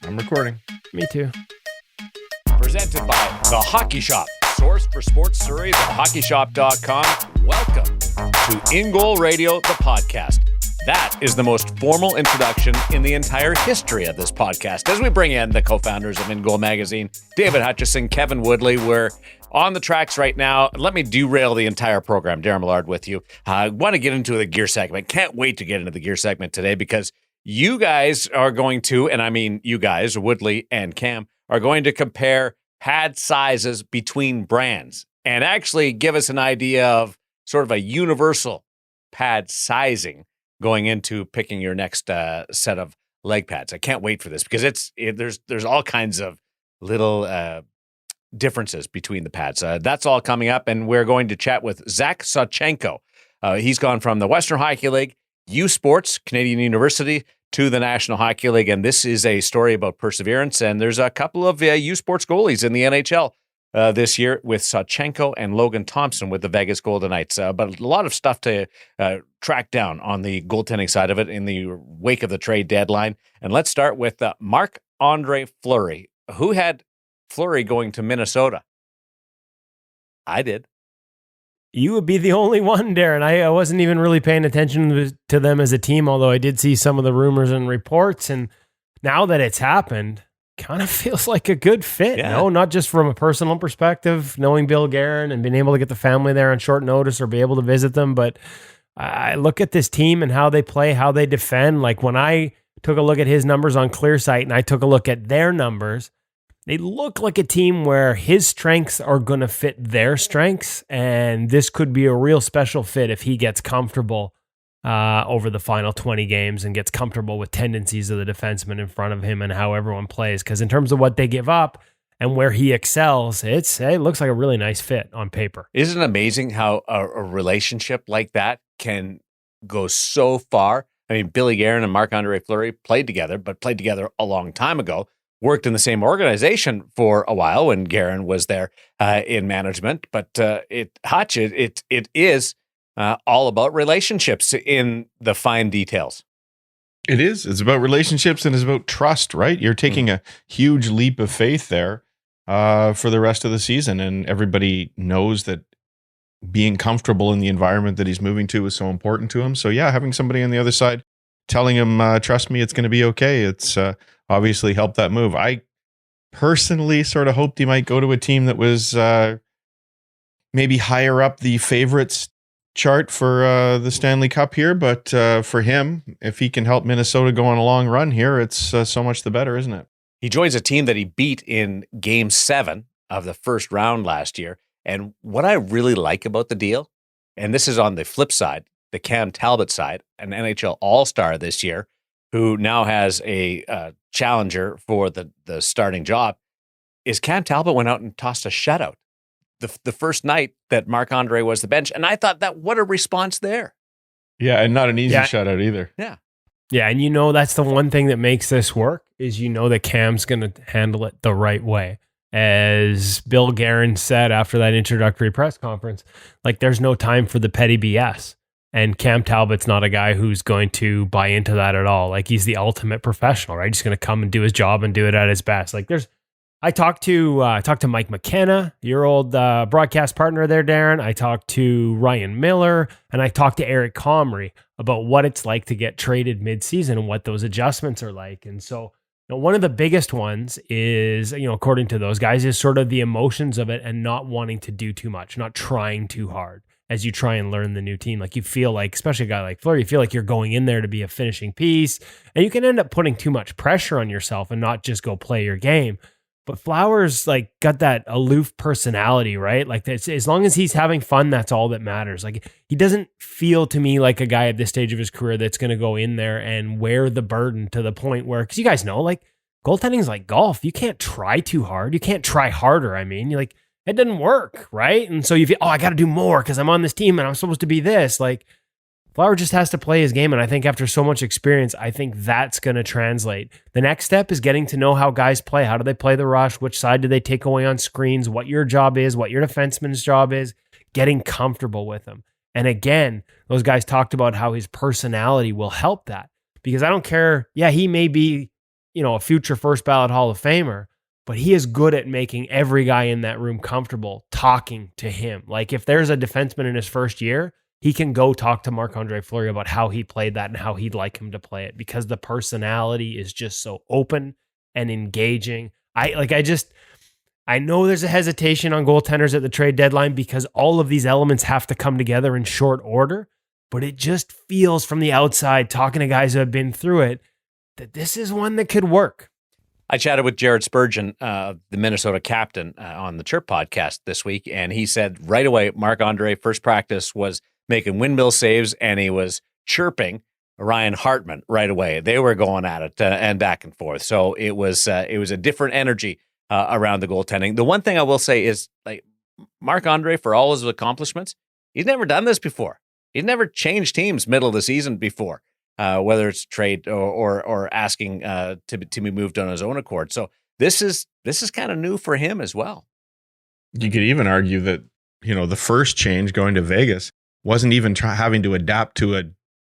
I'm recording. Me too. Presented by The Hockey Shop. Source for sports Surrey, thehockeyshop.com. Welcome to InGoal Radio, the podcast. That is the most formal introduction in the entire history of this podcast. As we bring in the co-founders of InGoal magazine, David Hutchison, Kevin Woodley, we're on the tracks right now. Let me derail the entire program. Darren Millard with you. I want to get into the gear segment. Can't wait to get into the gear segment today because you guys are going to, and I mean you guys, Woodley and Cam, are going to compare pad sizes between brands and actually give us an idea of sort of a universal pad sizing going into picking your next set of leg pads. I can't wait for this because there's all kinds of little differences between the pads. That's all coming up, and we're going to chat with Zach Sawchenko. He's gone from the Western Hockey League, U Sports, Canadian University, to the National Hockey League, and this is a story about perseverance, and there's a couple of U Sports goalies in the NHL this year with Sawchenko and Logan Thompson with the Vegas Golden Knights. But a lot of stuff to track down on the goaltending side of it in the wake of the trade deadline. And let's start with Marc-Andre Fleury. Who had Fleury going to Minnesota? I did. You would be the only one, Darren. I wasn't even really paying attention to them as a team, although I did see some of the rumors and reports. And now that it's happened, kind of feels like a good fit. Yeah. No, not just from a personal perspective, knowing Bill Guerin and being able to get the family there on short notice or be able to visit them. But I look at this team and how they play, how they defend. Like when I took a look at his numbers on ClearSight and I took a look at their numbers, they look like a team where his strengths are going to fit their strengths, and this could be a real special fit if he gets comfortable over the final 20 games and gets comfortable with tendencies of the defenseman in front of him and how everyone plays. Because in terms of what they give up and where he excels, it looks like a really nice fit on paper. Isn't it amazing how a relationship like that can go so far? I mean, Billy Guerin and Marc-Andre Fleury played together a long time ago. Worked in the same organization for a while when Guerin was there in management, but it is all about relationships in the fine details. It is. It's about relationships and it's about trust, right? You're taking a huge leap of faith there for the rest of the season, and everybody knows that being comfortable in the environment that he's moving to is so important to him. So yeah, having somebody on the other side telling him, trust me, it's going to be okay. It's obviously helped that move. I personally sort of hoped he might go to a team that was maybe higher up the favorites chart for the Stanley Cup here. But for him, if he can help Minnesota go on a long run here, it's so much the better, isn't it? He joins a team that he beat in Game 7 of the first round last year. And what I really like about the deal, and this is on the flip side, the Cam Talbot side, an NHL All-Star this year, who now has a challenger for the starting job, is Cam Talbot went out and tossed a shutout the first night that Marc-Andre was the bench. And I thought that what a response there. Yeah, and not an easy shutout either. Yeah. Yeah, and that's the one thing that makes this work is that Cam's going to handle it the right way. As Bill Guerin said after that introductory press conference, like there's no time for the petty BS. And Cam Talbot's not a guy who's going to buy into that at all. Like he's the ultimate professional, right? He's going to come and do his job and do it at his best. Like I talked to Mike McKenna, your old broadcast partner there, Darren. I talked to Ryan Miller, and I talked to Eric Comrie about what it's like to get traded mid-season and what those adjustments are like. And so, one of the biggest ones is, according to those guys, is sort of the emotions of it and not wanting to do too much, not trying too hard as you try and learn the new team. Like you feel like, especially a guy like Fleury, you feel like you're going in there to be a finishing piece, and you can end up putting too much pressure on yourself and not just go play your game. But Flowers got that aloof personality, right? Like as long as he's having fun, that's all that matters. Like he doesn't feel to me like a guy at this stage of his career that's going to go in there and wear the burden to the point where, because you guys know, goaltending is like golf. You can't try too hard. You can't try harder. I mean, it doesn't work, right? And so you feel, I got to do more because I'm on this team and I'm supposed to be this. Flower just has to play his game, and I think after so much experience, I think that's going to translate. The next step is getting to know how guys play. How do they play the rush? Which side do they take away on screens? What your job is, what your defenseman's job is, getting comfortable with them. And again, those guys talked about how his personality will help that, because I don't care. Yeah, he may be a future first ballot Hall of Famer, but he is good at making every guy in that room comfortable talking to him. Like if there's a defenseman in his first year, he can go talk to Marc-Andre Fleury about how he played that and how he'd like him to play it, because the personality is just so open and engaging. I know there's a hesitation on goaltenders at the trade deadline because all of these elements have to come together in short order, but it just feels from the outside, talking to guys who have been through it, that this is one that could work. I chatted with Jared Spurgeon, the Minnesota captain, on the Chirp podcast this week, and he said right away, Marc-Andre, first practice was making windmill saves, and he was chirping Ryan Hartman right away. They were going at it and back and forth. So it was a different energy around the goaltending. The one thing I will say is, like, Marc-Andre, for all his accomplishments, he's never done this before. He's never changed teams middle of the season before, whether it's trade or asking to be moved on his own accord. So this is kind of new for him as well. You could even argue that, the first change going to Vegas wasn't even having to adapt to a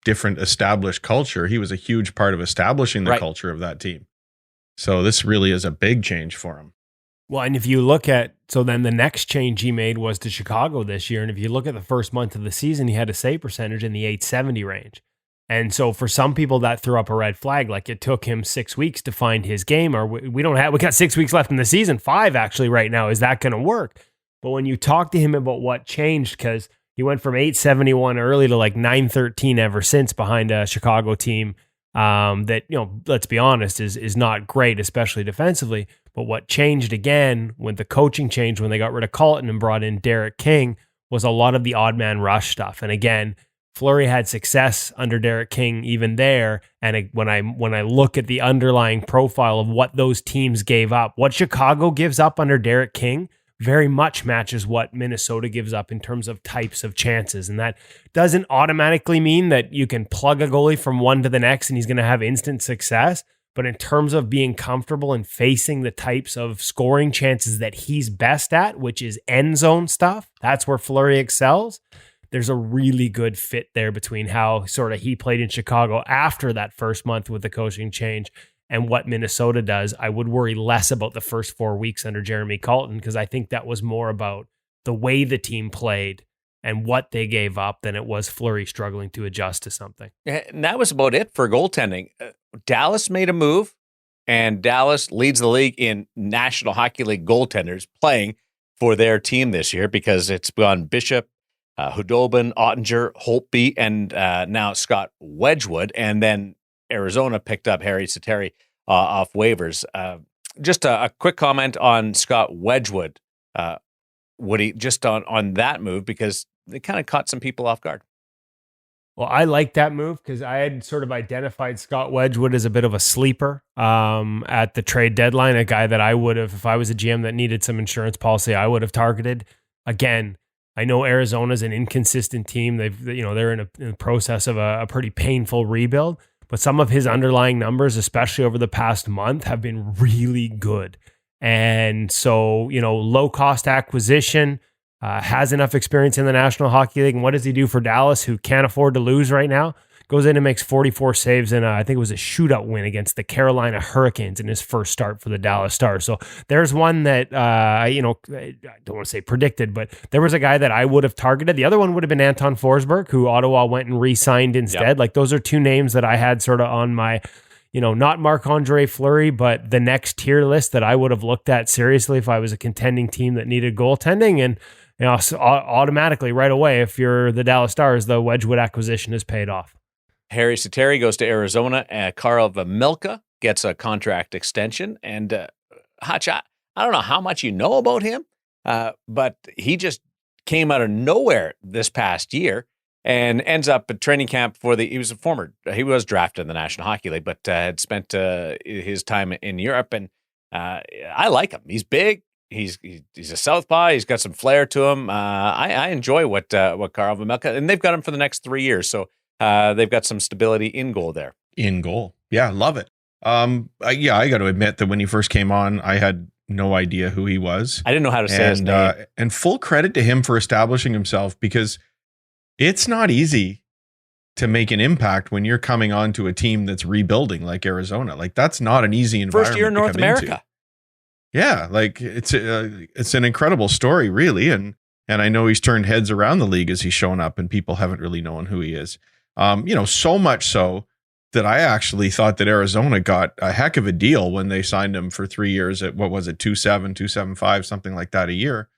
different established culture. He was a huge part of establishing the culture of that team. So this really is a big change for him. Well, and if you look at, so then the next change he made was to Chicago this year. And if you look at the first month of the season, he had a save percentage in the 870 range. And so for some people that threw up a red flag, like it took him 6 weeks to find his game, or we got 6 weeks left in the season, 5 actually right now. Is that going to work? But when you talk to him about what changed, because he went from 871 early to like 913 ever since behind a Chicago team that, let's be honest, is not great, especially defensively. But what changed again when the coaching changed, when they got rid of Colton and brought in Derek King, was a lot of the odd man rush stuff. And again, Fleury had success under Derek King even there. And when I look at the underlying profile of what those teams gave up, what Chicago gives up under Derek King very much matches what Minnesota gives up in terms of types of chances. And that doesn't automatically mean that you can plug a goalie from one to the next and he's going to have instant success. But in terms of being comfortable and facing the types of scoring chances that he's best at, which is end zone stuff, that's where Fleury excels. There's a really good fit there between how sort of he played in Chicago after that first month with the coaching change and what Minnesota does. I would worry less about the first 4 weeks under Jeremy Colton, because I think that was more about the way the team played and what they gave up than it was Fleury struggling to adjust to something. And that was about it for goaltending. Dallas made a move, and Dallas leads the league in National Hockey League goaltenders playing for their team this year, because it's gone Bishop, Hudobin, Ottinger, Holtby, and now Scott Wedgwood. And then Arizona picked up Harry Sateri off waivers. Just a quick comment on Scott Wedgwood, Woody, just on that move, because it kind of caught some people off guard. Well, I like that move because I had sort of identified Scott Wedgwood as a bit of a sleeper at the trade deadline, a guy that I would have, if I was a GM that needed some insurance policy, I would have targeted. Again, I know Arizona's an inconsistent team. They're in the process of a pretty painful rebuild, but some of his underlying numbers, especially over the past month, have been really good. And so, low cost acquisition, has enough experience in the National Hockey League. And what does he do for Dallas, who can't afford to lose right now? Goes in and makes 44 saves in I think it was a shootout win against the Carolina Hurricanes in his first start for the Dallas Stars. So there's one that, I don't want to say predicted, but there was a guy that I would have targeted. The other one would have been Anton Forsberg, who Ottawa went and re-signed instead. Yep. Like those are two names that I had sort of on my, not Marc-Andre Fleury, but the next tier list that I would have looked at seriously if I was a contending team that needed goaltending. And so automatically right away, if you're the Dallas Stars, the Wedgwood acquisition is paid off. Harry Sateri goes to Arizona. Karl Vejmelka gets a contract extension. And Hutch, I don't know how much you know about him, but he just came out of nowhere this past year and ends up at training camp he was drafted in the National Hockey League, but had spent his time in Europe. And I like him. He's big. He's a southpaw. He's got some flair to him. I enjoy what Karl Vejmelka, and they've got him for the next 3 years. So they've got some stability in goal there. In goal. Yeah, love it. I got to admit that when he first came on, I had no idea who he was. I didn't know how to say his name. And full credit to him for establishing himself, because it's not easy to make an impact when you're coming onto a team that's rebuilding like Arizona. Like, that's not an easy environment. First year in North America. Into. Yeah, like it's an incredible story, really, and I know he's turned heads around the league as he's shown up, and people haven't really known who he is. So much so that I actually thought that Arizona got a heck of a deal when they signed him for 3 years at, what was it, 2.7, 2.75, something like that a year.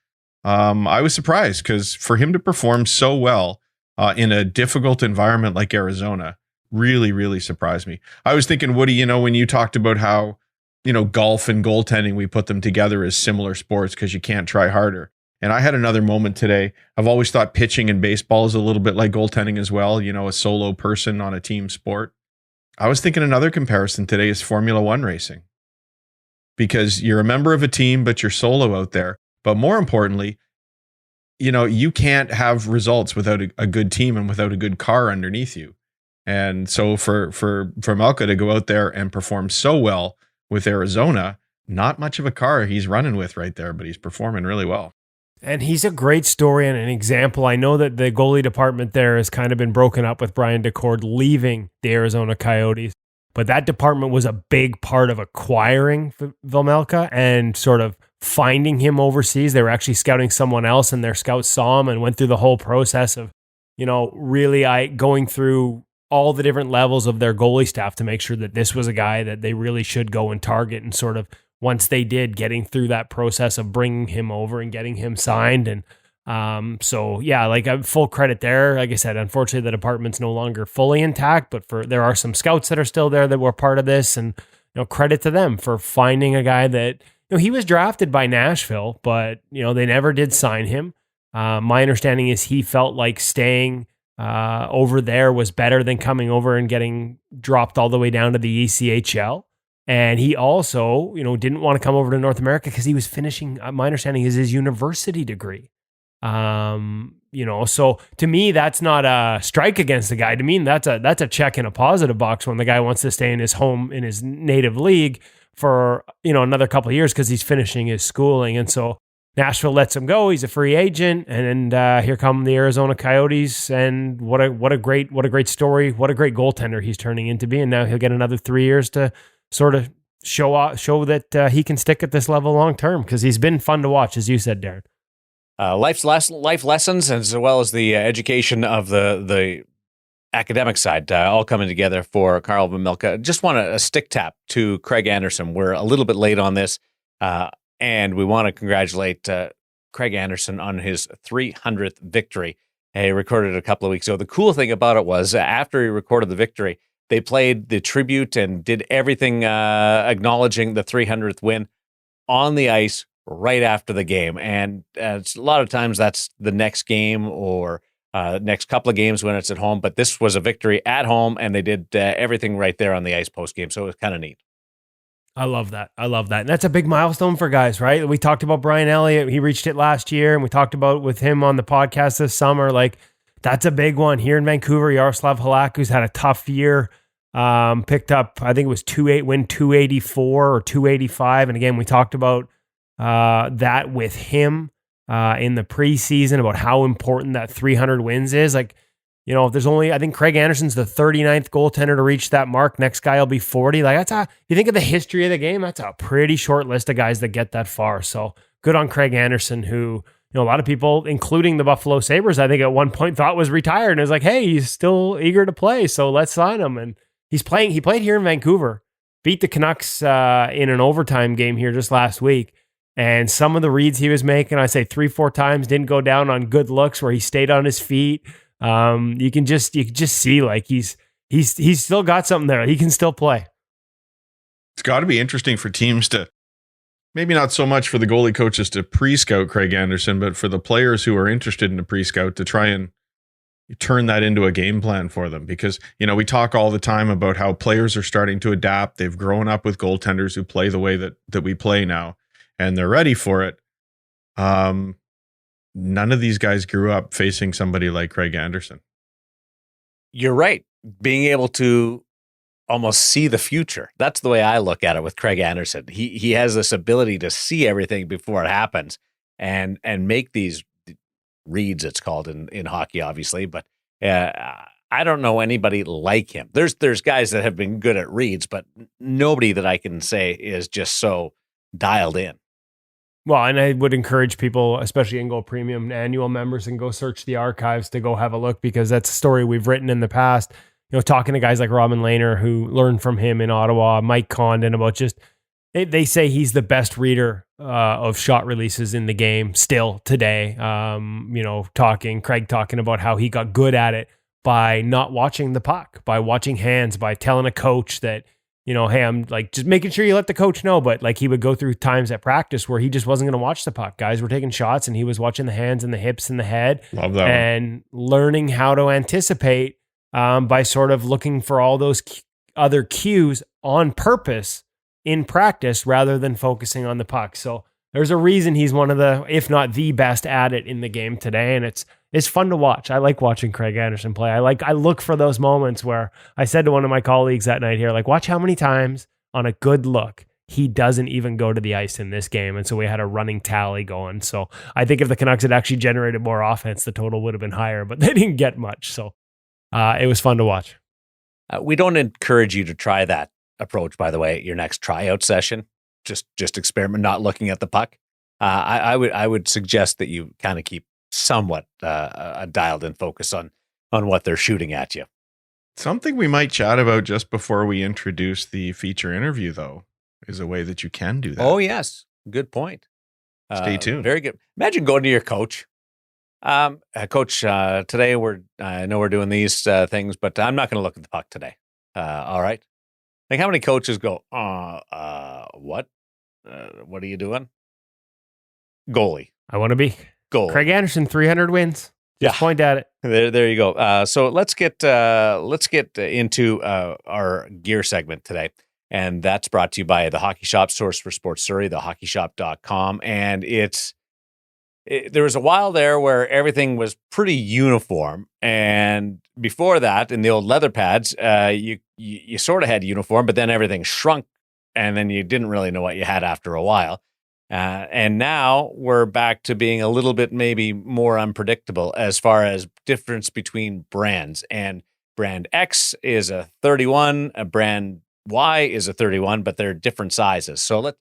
I was surprised because for him to perform so well in a difficult environment like Arizona really, really surprised me. I was thinking, Woody, when you talked about how, golf and goaltending, we put them together as similar sports because you can't try harder. And I had another moment today. I've always thought pitching in baseball is a little bit like goaltending as well, a solo person on a team sport. I was thinking another comparison today is Formula One racing, because you're a member of a team, but you're solo out there. But more importantly, you can't have results without a good team and without a good car underneath you. And so for Melka to go out there and perform so well with Arizona, not much of a car he's running with right there, but he's performing really well. And he's a great story and an example. I know that the goalie department there has kind of been broken up with Brian DeCord leaving the Arizona Coyotes, but that department was a big part of acquiring Vejmelka and sort of finding him overseas. They were actually scouting someone else, and their scouts saw him and went through the whole process of, really going through all the different levels of their goalie staff to make sure that this was a guy that they really should go and target, and sort of once they did, getting through that process of bringing him over and getting him signed. And full credit there. Like I said, unfortunately, the department's no longer fully intact, but there are some scouts that are still there that were part of this, and credit to them for finding a guy that he was drafted by Nashville, but they never did sign him. My understanding is he felt like staying over there was better than coming over and getting dropped all the way down to the ECHL. And he also, didn't want to come over to North America because he was finishing, my understanding is, his university degree. So to me, that's not a strike against the guy. To me, that's a check in a positive box when the guy wants to stay in his home, in his native league for, another couple of years because he's finishing his schooling. And so Nashville lets him go. He's a free agent. And here come the Arizona Coyotes. And what a great story. What a great goaltender he's turning into be. And now he'll get another 3 years to sort of show that he can stick at this level long term, because he's been fun to watch, as you said, Darren. Life lessons, as well as the education of the academic side, all coming together for Karl Vejmelka. Just want a stick tap to Craig Anderson. We're a little bit late on this, and we want to congratulate Craig Anderson on his 300th victory. He recorded it a couple of weeks ago. The cool thing about it was after he recorded the victory, they played the tribute and did everything acknowledging the 300th win on the ice right after the game. And a lot of times that's the next game or next couple of games when it's at home. But this was a victory at home, and they did everything right there on the ice post game. So it was kind of neat. I love that. And that's a big milestone for guys, right? We talked about Brian Elliott. He reached it last year, and we talked about with him on the podcast this summer. Like, that's a big one. Here in Vancouver, Yaroslav Halak, who's had a tough year, picked up, I think it was 284 or 285. And again, we talked about that with him in the preseason, about how important that 300 wins is. Like, if there's only, I think Craig Anderson's the 39th goaltender to reach that mark. Next guy will be 40. Like, if you think of the history of the game, that's a pretty short list of guys that get that far. So good on Craig Anderson, who, a lot of people, including the Buffalo Sabres, I think at one point thought was retired, and it was like, hey, he's still eager to play, so let's sign him. And he's playing. He played here in Vancouver, beat the Canucks in an overtime game here just last week. And some of the reads he was making, I say 3-4 times, didn't go down on good looks where he stayed on his feet. You can just see like he's still got something there. He can still play. It's got to be interesting for teams to, maybe not so much for the goalie coaches to pre-scout Craig Anderson, but for the players who are interested in a pre-scout to try and turn that into a game plan for them. Because, we talk all the time about how players are starting to adapt. They've grown up with goaltenders who play the way that we play now, and they're ready for it. None of these guys grew up facing somebody like Craig Anderson. You're right. Being able to almost see the future. That's the way I look at it with Craig Anderson. He has this ability to see everything before it happens and make these reads, it's called in hockey, obviously. But I don't know anybody like him. There's guys that have been good at reads, but nobody that I can say is just so dialed in. Well, and I would encourage people, especially InGoal Premium annual members, and go search the archives to go have a look, because that's a story we've written in the past. Talking to guys like Robin Lehner, who learned from him in Ottawa, Mike Condon, about just, they say he's the best reader of shot releases in the game still today. Craig talking about how he got good at it by not watching the puck, by watching hands, by telling a coach that, hey, I'm like, just making sure you let the coach know. But like, he would go through times at practice where he just wasn't going to watch the puck. Guys were taking shots and he was watching the hands and the hips and the head. Love that and learning how to anticipate by sort of looking for all those other cues on purpose in practice rather than focusing on the puck. So there's a reason he's one of the, if not the best at it in the game today. And it's fun to watch. I like watching Craig Anderson play. I look for those moments where I said to one of my colleagues that night here, like, watch how many times on a good look he doesn't even go to the ice in this game. And so we had a running tally going. So I think if the Canucks had actually generated more offense, the total would have been higher, but they didn't get much. So it was fun to watch. We don't encourage you to try that approach, by the way, at your next tryout session. Just experiment not looking at the puck. I would suggest that you kind of keep somewhat a dialed in focus on what they're shooting at you. Something we might chat about just before we introduce the feature interview, though, is a way that you can do that. Oh, yes. Good point. Stay tuned. Very good. Imagine going to your coach. Coach, today I know we're doing these things, but I'm not going to look at the puck today. All right. Like, how many coaches go, what? What are you doing? Goalie. I want to be Goalie. Craig Anderson, 300 wins. Just point at it. There you go. So let's get into our gear segment today. And that's brought to you by the Hockey Shop, source for sports Surrey, thehockeyshop.com. And there was a while there where everything was pretty uniform. And before that, in the old leather pads, you sort of had uniform, but then everything shrunk. And then you didn't really know what you had after a while. And now we're back to being a little bit maybe more unpredictable as far as difference between brands. And brand X is a 31, a brand Y is a 31, but they're different sizes. So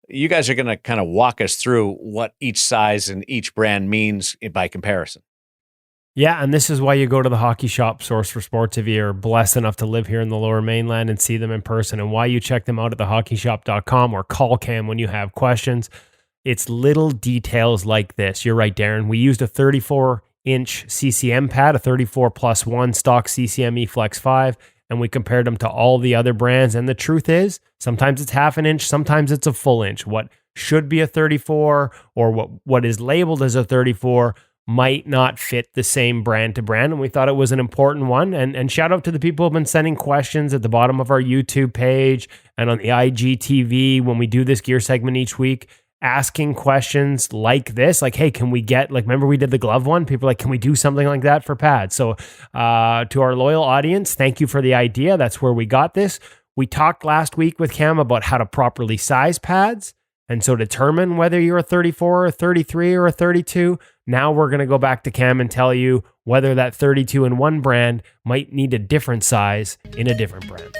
you guys are going to kind of walk us through what each size and each brand means by comparison. Yeah, and this is why you go to the Hockey Shop, source for sports, if you're blessed enough to live here in the Lower Mainland and see them in person, and why you check them out at thehockeyshop.com or call Cam when you have questions. It's little details like this. You're right, Darren. We used a 34-inch CCM pad, a 34+1 stock CCM Flex 5, and we compared them to all the other brands. And the truth is, sometimes it's half an inch, sometimes it's a full inch. What should be a 34 or what is labeled as a 34 might not fit the same brand to brand. And we thought it was an important one. And shout out to the people who have been sending questions at the bottom of our YouTube page and on the IGTV when we do this gear segment each week, asking questions like this, like, hey, can we get, like, remember we did the glove one? People are like, can we do something like that for pads? So to our loyal audience, thank you for the idea. That's where we got this. We talked last week with Cam about how to properly size pads. And so determine whether you're a 34 or a 33 or a 32. Now we're going to go back to Cam and tell you whether that 32 in one brand might need a different size in a different brand.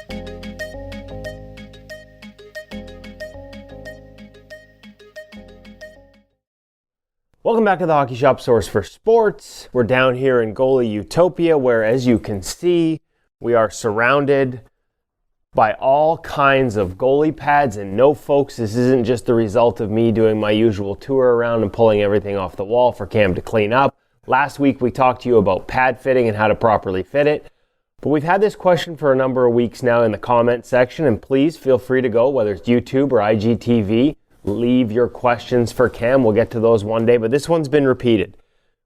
Welcome back to the Hockey Shop, source for sports. We're down here in Goalie Utopia, where, as you can see, we are surrounded by all kinds of goalie pads. And no, folks, this isn't just the result of me doing my usual tour around and pulling everything off the wall for Cam to clean up. Last week, we talked to you about pad fitting and how to properly fit it. But we've had this question for a number of weeks now in the comment section, and please feel free to go, whether it's YouTube or IGTV, leave your questions for Cam. We'll get to those one day, but this one's been repeated.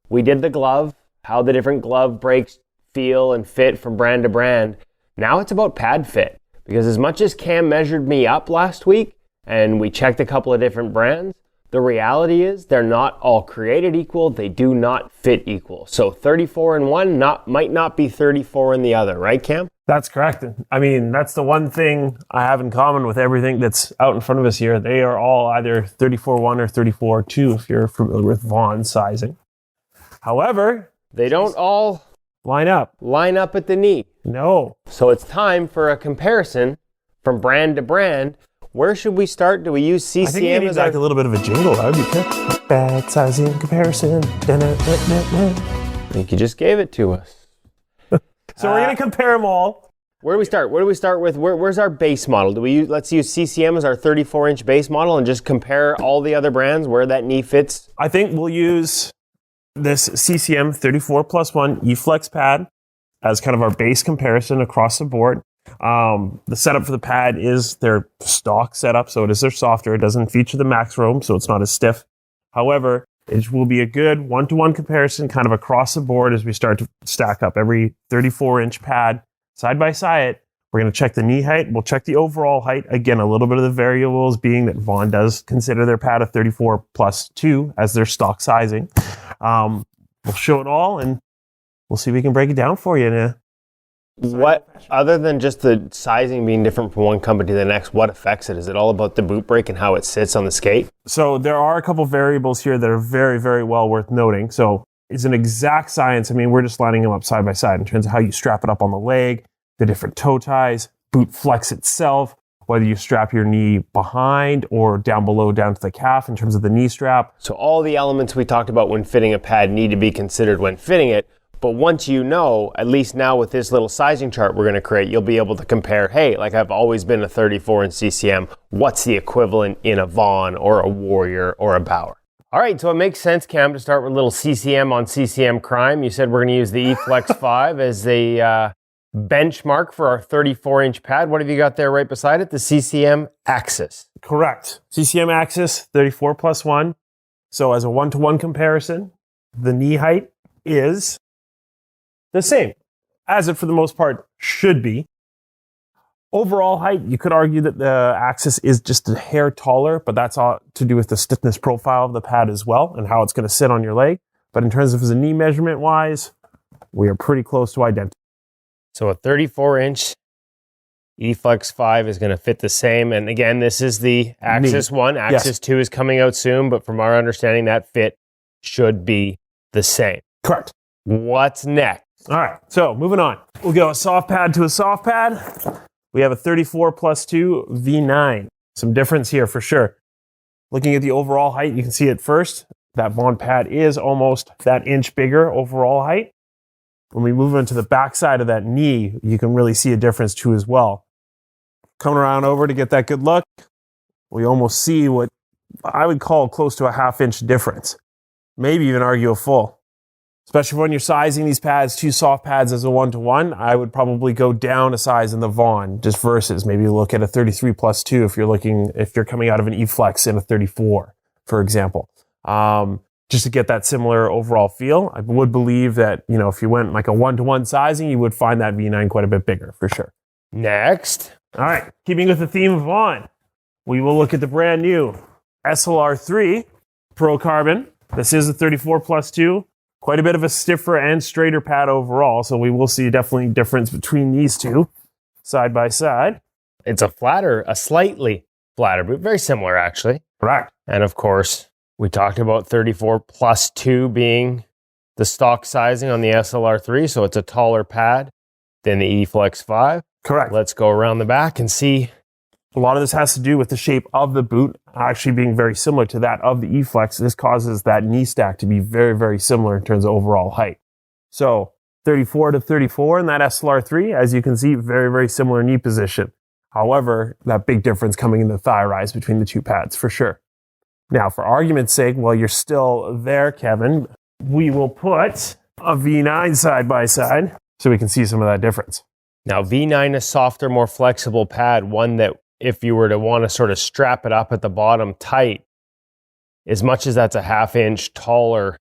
We did the glove, how the different glove breaks feel and fit from brand to brand. Now it's about pad fit. Because as much as Cam measured me up last week and we checked a couple of different brands, the reality is they're not all created equal. They do not fit equal. So 34 in one might not be 34 in the other, right, Cam? That's correct. I mean, that's the one thing I have in common with everything that's out in front of us here. They are all either 34-1 or 34-2 if you're familiar with Vaughn's sizing. However, they don't all Line up. Line up at the knee. No. So it's time for a comparison from brand to brand. Where should we start? Do we use CCM I think you need as like a little bit of a jingle. That would be good. Bad sizing comparison. I think you just gave it to us. So we're going to compare them all. Where do we start? Where do we start with? Where's our base model? Let's use CCM as our 34-inch base model and just compare all the other brands where that knee fits. I think we'll use this CCM 34+1 E-Flex pad as kind of our base comparison across the board. The setup for the pad is their stock setup, so it is their softer. It doesn't feature the max roam, so it's not as stiff. However, it will be a good one-to-one comparison kind of across the board as we start to stack up every 34-inch pad side by side. We're going to check the knee height. We'll check the overall height. Again, a little bit of the variables being that Vaughn does consider their pad a 34+2 as their stock sizing. We'll show it all and we'll see if we can break it down for you. What, other than just the sizing being different from one company to the next, what affects it? Is it all about the boot break and how it sits on the skate? So there are a couple variables here that are very, very well worth noting. So it's an exact science. I mean, we're just lining them up side by side in terms of how you strap it up on the leg, the different toe ties, boot flex itself, whether you strap your knee behind or down below, down to the calf in terms of the knee strap. So all the elements we talked about when fitting a pad need to be considered when fitting it. But once you know, at least now with this little sizing chart we're going to create, you'll be able to compare, hey, like I've always been a 34 in CCM. What's the equivalent in a Vaughn or a Warrior or a Bauer? All right, so it makes sense, Cam, to start with a little CCM on CCM crime. You said we're going to use the E-Flex 5 as the benchmark for our 34-inch pad. What have you got there right beside it? The CCM Axis. Correct. CCM Axis 34+1. So as a one-to-one comparison, the knee height is the same, as it for the most part should be. Overall height, you could argue that the Axis is just a hair taller, but that's all to do with the stiffness profile of the pad as well and how it's going to sit on your leg. But in terms of the knee measurement wise, we are pretty close to identical. So a 34-inch E-Flex 5 is going to fit the same. And again, this is the Axis 1. Axis 2 is coming out soon, but from our understanding, that fit should be the same. Correct. What's next? All right, so moving on. We'll go a soft pad to a soft pad. We have a 34+2 V9. Some difference here for sure. Looking at the overall height, you can see it first. That Vaughn pad is almost that inch bigger overall height. When we move into the backside of that knee, you can really see a difference too as well. Coming around over to get that good look, we almost see what I would call close to a half-inch difference. Maybe even argue a full. Especially when you're sizing these pads, two soft pads as a one-to-one, I would probably go down a size in the Vaughn just versus maybe look at a 33+2 if you're coming out of an E-Flex in a 34, for example. Just to get that similar overall feel. I would believe that, if you went like a one-to-one sizing, you would find that V9 quite a bit bigger for sure. Next. All right, keeping with the theme of Vaughn, we will look at the brand new SLR3 Pro Carbon. This is a 34+2. Quite a bit of a stiffer and straighter pad overall, so we will see definitely difference between these two side by side. It's a slightly flatter boot, very similar actually. Correct. And of course, we talked about 34+2 being the stock sizing on the SLR3, so it's a taller pad than the E-Flex 5. Correct. Let's go around the back and see. A lot of this has to do with the shape of the boot actually being very similar to that of the E-Flex. This causes that knee stack to be very, very similar in terms of overall height. So 34 to 34 in that SLR3, as you can see, very, very similar knee position. However, that big difference coming in the thigh rise between the two pads for sure. Now, for argument's sake, while you're still there, Kevin, we will put a V9 side by side so we can see some of that difference. Now, V9 is softer, more flexible pad, one that if you were to want to sort of strap it up at the bottom tight, as much as that's a half-inch taller,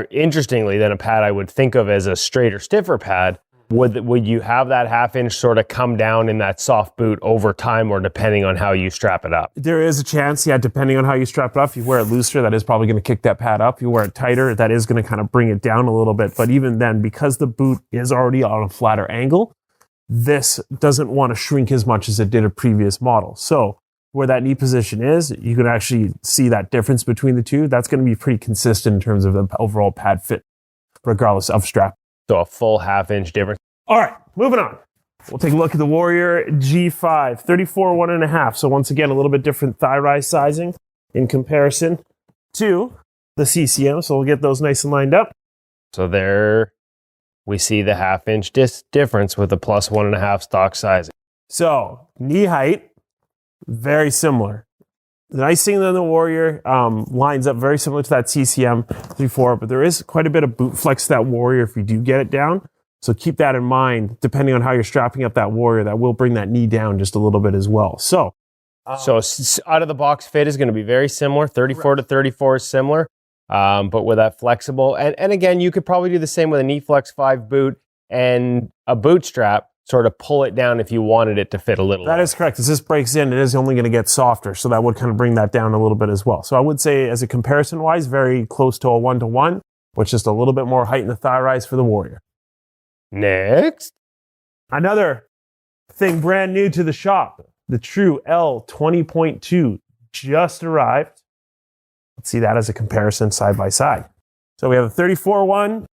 interestingly, than a pad I would think of as a straighter, stiffer pad, would you have that half-inch sort of come down in that soft boot over time or depending on how you strap it up? There is a chance, yeah, depending on how you strap it up. If you wear it looser, that is probably going to kick that pad up. If you wear it tighter, that is going to kind of bring it down a little bit. But even then, because the boot is already on a flatter angle, this doesn't want to shrink as much as it did a previous model. So where that knee position is, you can actually see that difference between the two. That's going to be pretty consistent in terms of the overall pad fit, regardless of strap. So a full half-inch difference. All right, moving on. We'll take a look at the Warrior G5, 34 1.5. So once again, a little bit different thigh rise sizing in comparison to the CCM. So we'll get those nice and lined up. So there we see the half-inch difference with the plus 1.5 stock sizing. So knee height, very similar. The nice thing on the Warrior lines up very similar to that CCM 34, but there is quite a bit of boot flex to that Warrior if you do get it down. So keep that in mind, depending on how you're strapping up that Warrior, that will bring that knee down just a little bit as well. So out of the box fit is going to be very similar. 34 to 34 is similar, but with that flexible. And again, you could probably do the same with a knee flex 5 boot and a boot strap, sort of pull it down if you wanted it to fit a little. That is correct. As this breaks in, it is only going to get softer. So that would kind of bring that down a little bit as well. So I would say as a comparison wise, very close to a 1-to-1, with just a little bit more height in the thigh rise for the Warrior. Next. Another thing brand new to the shop, the True L 20.2 just arrived. Let's see that as a comparison side by side. So we have a 34-1.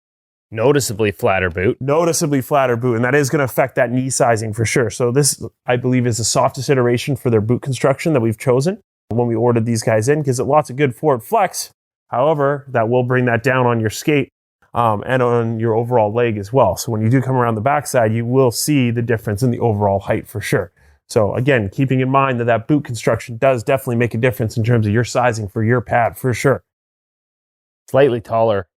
Noticeably flatter boot. Noticeably flatter boot, and that is going to affect that knee sizing for sure. So this, I believe, is the softest iteration for their boot construction that we've chosen when we ordered these guys in, gives it lots of good forward flex. However, that will bring that down on your skate and on your overall leg as well. So when you do come around the backside, you will see the difference in the overall height for sure. So again, keeping in mind that that boot construction does definitely make a difference in terms of your sizing for your pad for sure. Slightly taller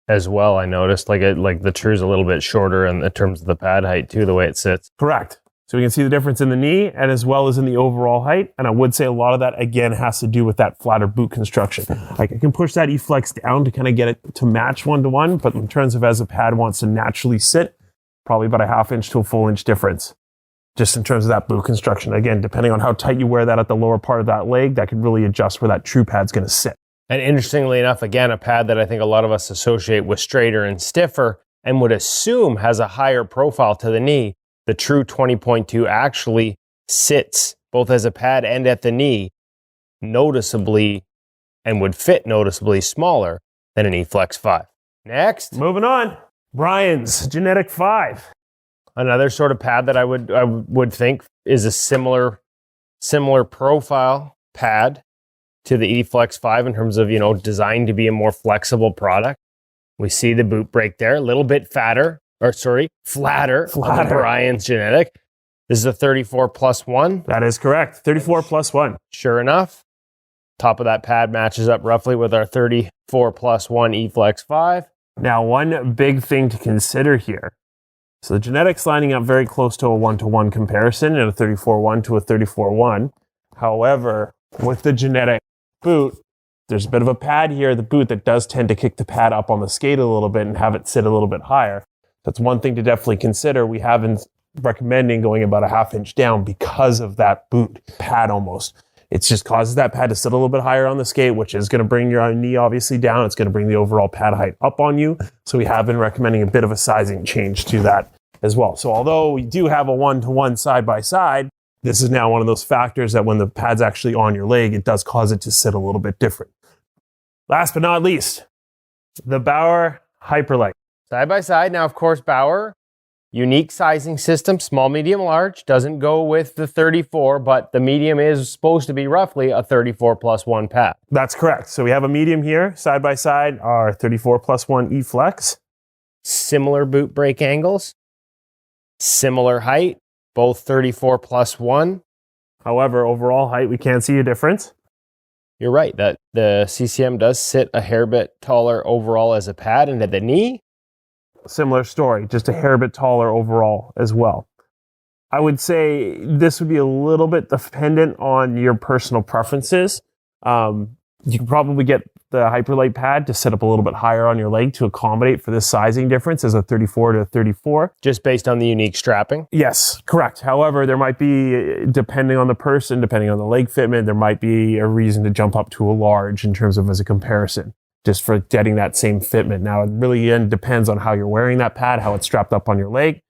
as well, I noticed. Like the True's a little bit shorter in terms of the pad height too, the way it sits. Correct. So we can see the difference in the knee and as well as in the overall height. And I would say a lot of that, again, has to do with that flatter boot construction. Like I can push that E-Flex down to kind of get it to match 1-to-1, but in terms of as a pad wants to naturally sit, probably about a 1/2 inch to a full inch difference. Just in terms of that boot construction. Again, depending on how tight you wear that at the lower part of that leg, that could really adjust where that True pad's going to sit. And interestingly enough, again, a pad that I think a lot of us associate with straighter and stiffer and would assume has a higher profile to the knee. The True 20.2 actually sits both as a pad and at the knee noticeably and would fit noticeably smaller than an E-Flex 5. Next. Moving on. Brian's Genetic 5. Another sort of pad that I would think is a similar profile pad to the E-Flex 5 in terms of, designed to be a more flexible product. We see the boot break there, a little bit flatter on the Brian's Genetic. This is a 34+1. That is correct. 34+1. Sure enough, top of that pad matches up roughly with our 34+1 E-Flex 5. Now, one big thing to consider here. So the Genetic's lining up very close to a 1-to-1 comparison in a 34-1 to a 34-1. However, with the Genetic boot, there's a bit of a pad here, the boot, that does tend to kick the pad up on the skate a little bit and have it sit a little bit higher. That's one thing to definitely consider. We have been recommending going about a 1/2 inch down because of that boot pad almost. It just causes that pad to sit a little bit higher on the skate, which is going to bring your knee obviously down. It's going to bring the overall pad height up on you. So we have been recommending a bit of a sizing change to that as well. So although we do have a 1-to-1 side by side, this is now one of those factors that when the pad's actually on your leg, it does cause it to sit a little bit different. Last but not least, the Bauer Hyperlight. Side by side. Now, of course, Bauer, unique sizing system, small, medium, large. Doesn't go with the 34, but the medium is supposed to be roughly a 34+1 pad. That's correct. So we have a medium here, side by side, our 34+1 E-Flex. Similar boot break angles, similar height, both 34+1. However, overall height, we can't see a difference. You're right, that the CCM does sit a hair bit taller overall as a pad, and at the knee, similar story, just a hair bit taller overall as well. I would say this would be a little bit dependent on your personal preferences. You can probably get the Hyperlight pad to sit up a little bit higher on your leg to accommodate for this sizing difference as a 34 to a 34. Just based on the unique strapping? Yes, correct. However, there might be, depending on the person, depending on the leg fitment, there might be a reason to jump up to a large in terms of as a comparison, just for getting that same fitment. Now, it really depends on how you're wearing that pad, how it's strapped up on your leg.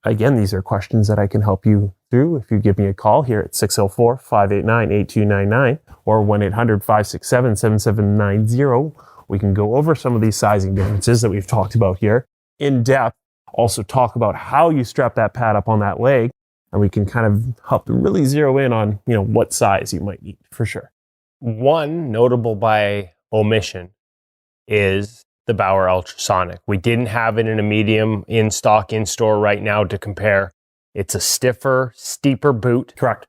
Again, these are questions that I can help you through if you give me a call here at 604-589-8299 or 1-800-567-7790. We can go over some of these sizing differences that we've talked about here in depth, also talk about how you strap that pad up on that leg, and we can kind of help really zero in on, what size you might need for sure. One notable by omission is the Bauer Ultrasonic. We didn't have it in a medium in stock in store right now to compare. It's a stiffer, steeper boot. Correct.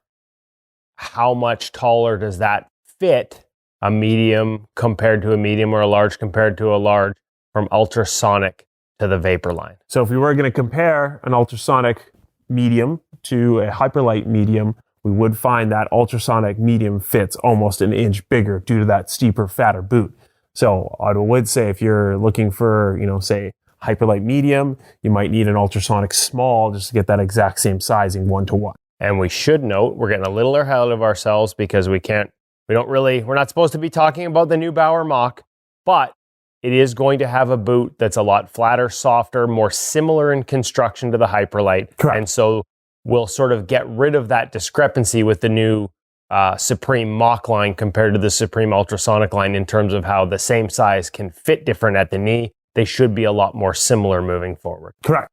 How much taller does that fit a medium compared to a medium, or a large compared to a large, from ultrasonic to the Vapor line? So if we were going to compare an ultrasonic medium to a hyperlight medium, we would find that ultrasonic medium fits almost an inch bigger due to that steeper, fatter boot. So I would say if you're looking for, say hyperlight medium, you might need an ultrasonic small just to get that exact same sizing 1-to-1. And we should note, we're getting a little ahead of ourselves because we're not supposed to be talking about the new Bauer Mach, but it is going to have a boot that's a lot flatter, softer, more similar in construction to the Hyperlight. Correct. And so we'll sort of get rid of that discrepancy with the new Supreme Mach line compared to the Supreme Ultrasonic line in terms of how the same size can fit different at the knee. They should be a lot more similar moving forward. Correct.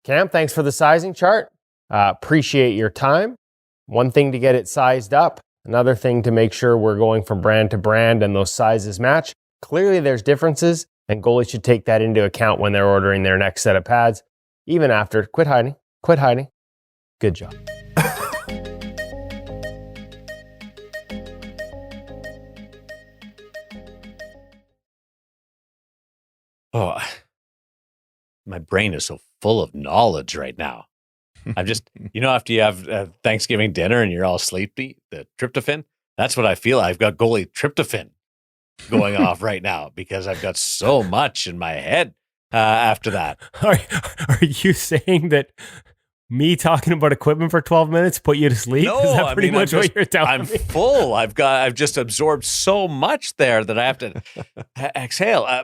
Cam, thanks for the sizing chart. Appreciate your time. One thing to get it sized up. Another thing to make sure we're going from brand to brand and those sizes match. Clearly there's differences, and goalies should take that into account when they're ordering their next set of pads. Even after, quit hiding. Good job. Oh, my brain is so full of knowledge right now. I'm just, after you have Thanksgiving dinner and you're all sleepy, the tryptophan, that's what I feel. I've got goalie tryptophan going off right now because I've got so much in my head after that. Are you saying that me talking about equipment for 12 minutes put you to sleep? No, is that pretty much what you're telling me? I'm full. I've just absorbed so much there that I have to exhale.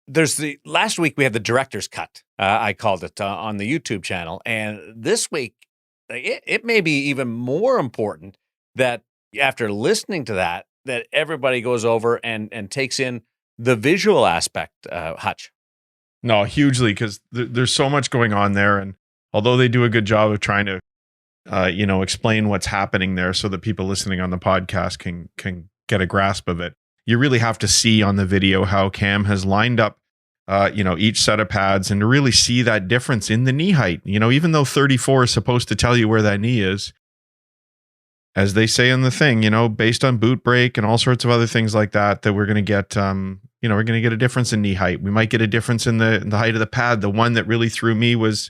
There's last week we had the director's cut. I called it on the YouTube channel. And this week, it may be even more important that after listening to that everybody goes over and takes in the visual aspect, Hutch. No, hugely, because there's so much going on there. And although they do a good job of trying to, explain what's happening there so that people listening on the podcast can get a grasp of it, you really have to see on the video how Cam has lined up, each set of pads, and to really see that difference in the knee height. Even though 34 is supposed to tell you where that knee is, as they say in the thing, based on boot break and all sorts of other things like that we're going to get, we're going to get a difference in knee height. We might get a difference in the height of the pad. The one that really threw me was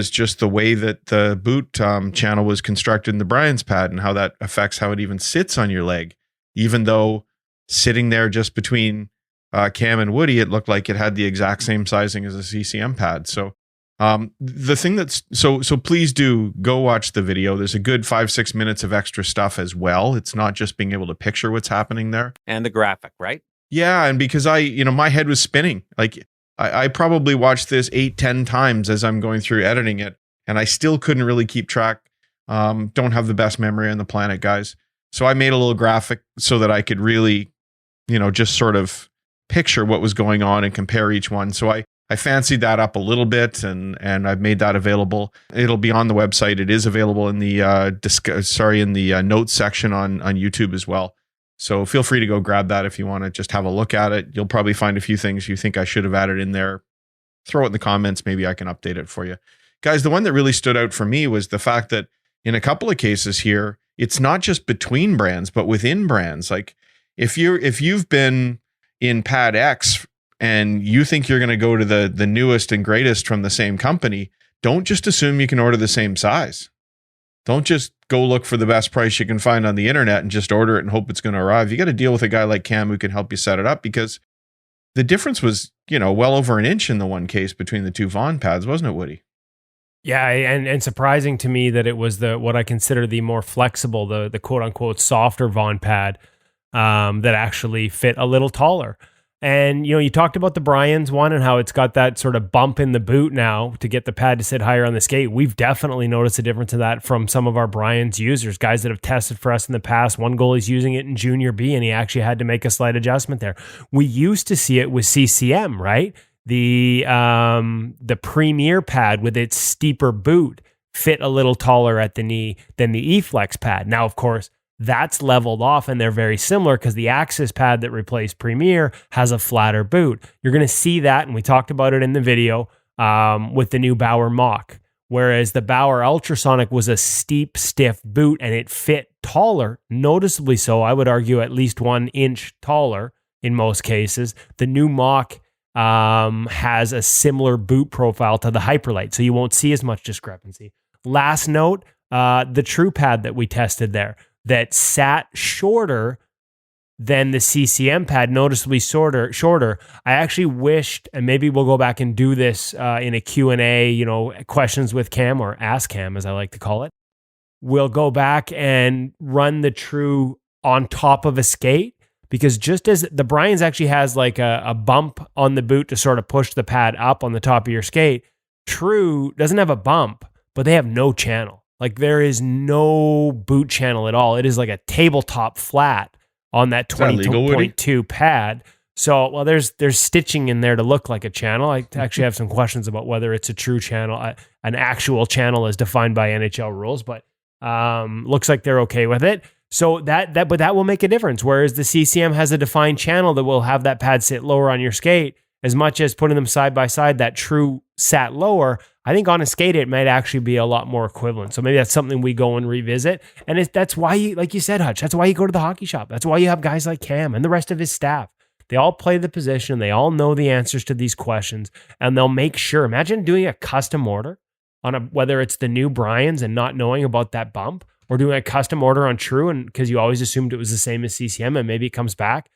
just the way that the boot channel was constructed in the Brian's pad and how that affects how it even sits on your leg. Even though sitting there just between Cam and Woody, it looked like it had the exact same sizing as a CCM pad. So the thing that's so please do go watch the video. There's a good 5-6 minutes of extra stuff as well. It's not just being able to picture what's happening there. And the graphic, right? Yeah. And because my head was spinning. Like I probably watched this 8-10 times as I'm going through editing it, and I still couldn't really keep track. Don't have the best memory on the planet, guys. So I made a little graphic so that I could really, just sort of picture what was going on and compare each one. So I fancied that up a little bit, and I've made that available. It'll be on the website. It is available in the notes section on YouTube as well. So feel free to go grab that if you want to just have a look at it. You'll probably find a few things you think I should have added in there. Throw it in the comments. Maybe I can update it for you. Guys, the one that really stood out for me was the fact that in a couple of cases here, it's not just between brands, but within brands. Like if you've been in Pad X and you think you're going to go to the newest and greatest from the same company, don't just assume you can order the same size. Don't just go look for the best price you can find on the internet and just order it and hope it's going to arrive. You got to deal with a guy like Cam who can help you set it up, because the difference was, well over an inch in the one case between the two Vaughn pads, wasn't it, Woody? Yeah, and surprising to me that it was what I consider the more flexible, the quote unquote softer Vaughn pad that actually fit a little taller. And, you talked about the Brian's one and how it's got that sort of bump in the boot now to get the pad to sit higher on the skate. We've definitely noticed a difference in that from some of our Brian's users, guys that have tested for us in the past. One goalie's using it in Junior B, and he actually had to make a slight adjustment there. We used to see it with CCM, right? The Premier pad with its steeper boot fit a little taller at the knee than the E-Flex pad. Now, of course, that's leveled off and they're very similar because the Axis pad that replaced Premier has a flatter boot. You're going to see that, and we talked about it in the video with the new Bauer Mach, whereas the Bauer Ultrasonic was a steep, stiff boot and it fit taller, noticeably so. I would argue at least 1 inch taller in most cases. The new Mach has a similar boot profile to the Hyperlite, so you won't see as much discrepancy. Last note, the True pad that we tested there, that sat shorter than the CCM pad, noticeably shorter. I actually wished, and maybe we'll go back and do this in a Q&A, questions with Cam, or Ask Cam as I like to call it. We'll go back and run the True on top of a skate, because just as the Brian's actually has like a bump on the boot to sort of push the pad up on the top of your skate, True doesn't have a bump, but they have no channel. Like there is no boot channel at all. It is like a tabletop flat on that 22.2 pad. So, well, there's stitching in there to look like a channel. I actually have some questions about whether it's a true channel, an actual channel as defined by NHL rules, but looks like they're okay with it. So but that will make a difference. Whereas the CCM has a defined channel that will have that pad sit lower on your skate. As much as putting them side by side, that True sat lower, I think on a skate it might actually be a lot more equivalent. So maybe that's something we go and revisit. And that's why you, like you said, Hutch, that's why you go to the hockey shop. That's why you have guys like Cam and the rest of his staff. They all play the position. They all know the answers to these questions, and they'll make sure. Imagine doing a custom order on whether it's the new Brian's and not knowing about that bump, or doing a custom order on True, and because you always assumed it was the same as CCM, and maybe it comes back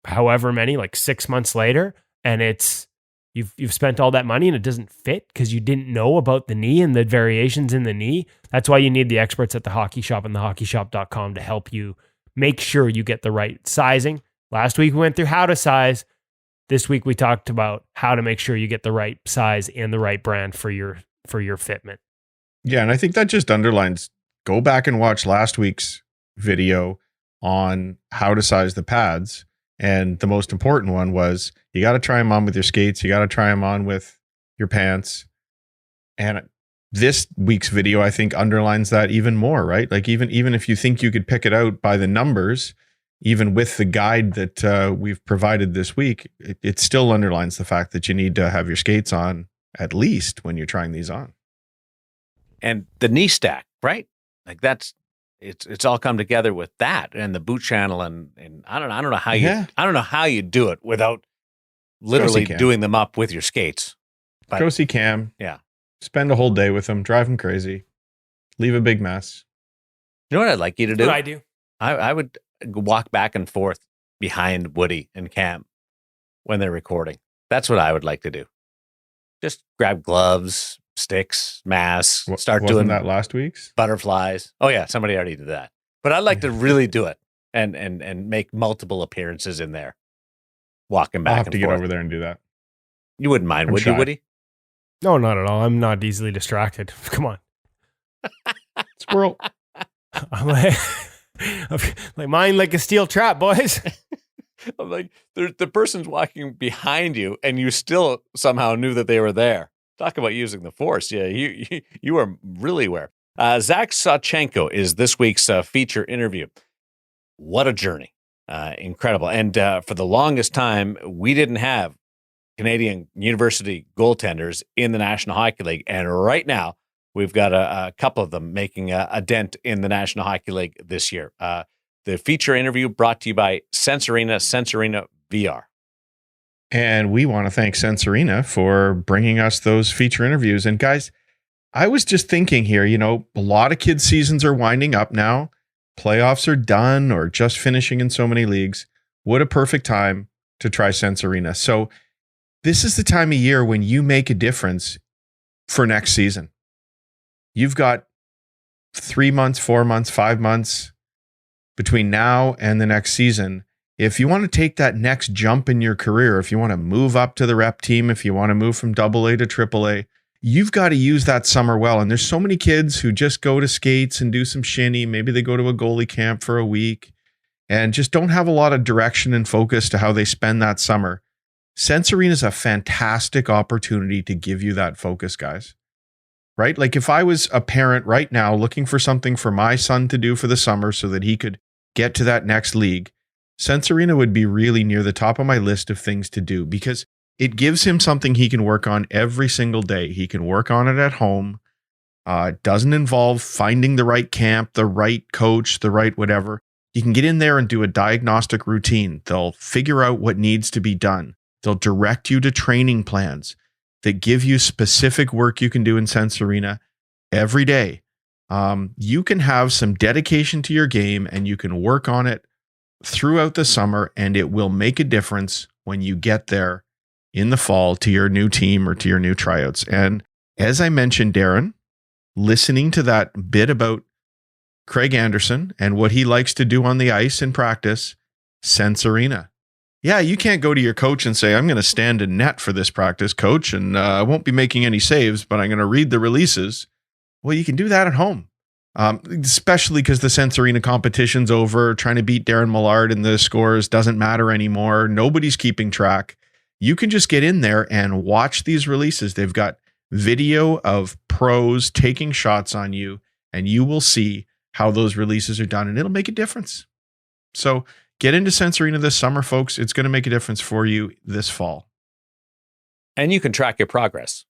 however many, like 6 months later, and it's you've spent all that money and it doesn't fit because you didn't know about the knee and the variations in the knee. That's why you need the experts at the Hockey Shop and thehockeyshop.com to help you make sure you get the right sizing. Last week we went through how to size. This week we talked about how to make sure you get the right size and the right brand for your fitment. Yeah, and I think that just underlines, go back and watch last week's video on how to size the pads. And the most important one was you got to try them on with your skates. You got to try them on with your pants. And this week's video, I think, underlines that even more, right? Like even if you think you could pick it out by the numbers, even with the guide that we've provided this week, it still underlines the fact that you need to have your skates on at least when you're trying these on. And the knee stack, right? Like it's all come together with that and the boot channel and I don't know how you do it without literally doing them up with your skates. But, go see Cam. Yeah. Spend a whole day with him, drive him crazy, leave a big mess. You know what I'd like you to do? What I do. I would walk back and forth behind Woody and Cam when they're recording. That's what I would like to do. Just grab gloves, sticks, masks, start doing that last week's butterflies. Oh yeah, somebody already did that. But I'd like to really do it and make multiple appearances in there, walking back. I'll have to get over there and do that. You wouldn't mind, would you, Woody? No, not at all. I'm not easily distracted. Come on, squirrel. I'm like mine like a steel trap, boys. I'm like the person's walking behind you, and you still somehow knew that they were there. Talk about using the force. Yeah, you are really aware. Zach Sawchenko is this week's feature interview. What a journey. Incredible. And for the longest time, we didn't have Canadian university goaltenders in the National Hockey League. And right now, we've got a couple of them making a dent in the National Hockey League this year. The feature interview brought to you by Sensorina VR. And we want to thank Sensorina for bringing us those feature interviews. And guys, I was just thinking here, a lot of kids' seasons are winding up now. Playoffs are done or just finishing in so many leagues. What a perfect time to try Sensorina. So this is the time of year when you make a difference for next season. You've got 3 months, 4 months, 5 months between now and the next season. If you want to take that next jump in your career, if you want to move up to the rep team, if you want to move from AA to AAA, you've got to use that summer well. And there's so many kids who just go to skates and do some shinny. Maybe they go to a goalie camp for a week and just don't have a lot of direction and focus to how they spend that summer. Sense Arena is a fantastic opportunity to give you that focus, guys. Right? Like if I was a parent right now looking for something for my son to do for the summer so that he could get to that next league, Sense Arena would be really near the top of my list of things to do because it gives him something he can work on every single day. He can work on it at home. It doesn't involve finding the right camp, the right coach, the right whatever. You can get in there and do a diagnostic routine. They'll figure out what needs to be done. They'll direct you to training plans that give you specific work you can do in Sense Arena every day. You can have some dedication to your game and you can work on it throughout the summer, and it will make a difference when you get there in the fall to your new team or to your new tryouts. And as I mentioned, Darren, listening to that bit about Craig Anderson and what he likes to do on the ice in practice, Sense Arena. Yeah, you can't go to your coach and say, I'm going to stand in net for this practice, coach, and I won't be making any saves, but I'm going to read the releases. Well, you can do that at home, especially because the Sense Arena competition's over. Trying to beat Darren Millard in the scores doesn't matter anymore. Nobody's keeping track. You can just get in there and watch these releases. They've got video of pros taking shots on you, and you will see how those releases are done, and it'll make a difference. So get into Sense Arena this summer, folks. It's going to make a difference for you this fall. And you can track your progress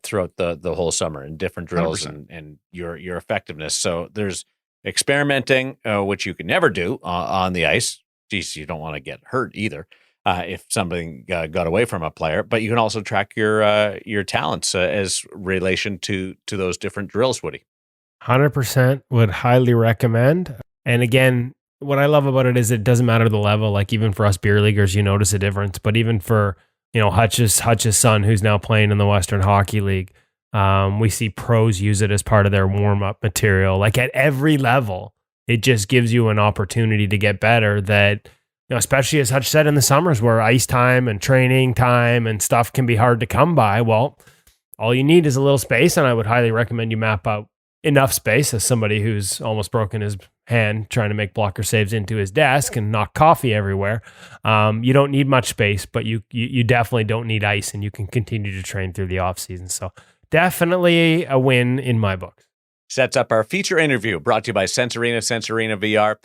throughout the whole summer in different drills 100%. and your effectiveness. So there's experimenting, which you can never do on the ice. Geez, you don't want to get hurt either if something got away from a player. But you can also track your talents as relation to those different drills, Woody. 100% would highly recommend. And again, what I love about it is it doesn't matter the level. Like even for us beer leaguers, you notice a difference. But even for Hutch's son, who's now playing in the Western Hockey League, we see pros use it as part of their warm up material. Like at every level, it just gives you an opportunity to get better. That especially as Hutch said in the summers, where ice time and training time and stuff can be hard to come by. Well, all you need is a little space, and I would highly recommend you map out enough space as somebody who's almost broken his hand trying to make blocker saves into his desk and knock coffee everywhere. You don't need much space, but you definitely don't need ice, and you can continue to train through the off season. So definitely a win in my books. Sets up our feature interview brought to you by Sense Arena VR.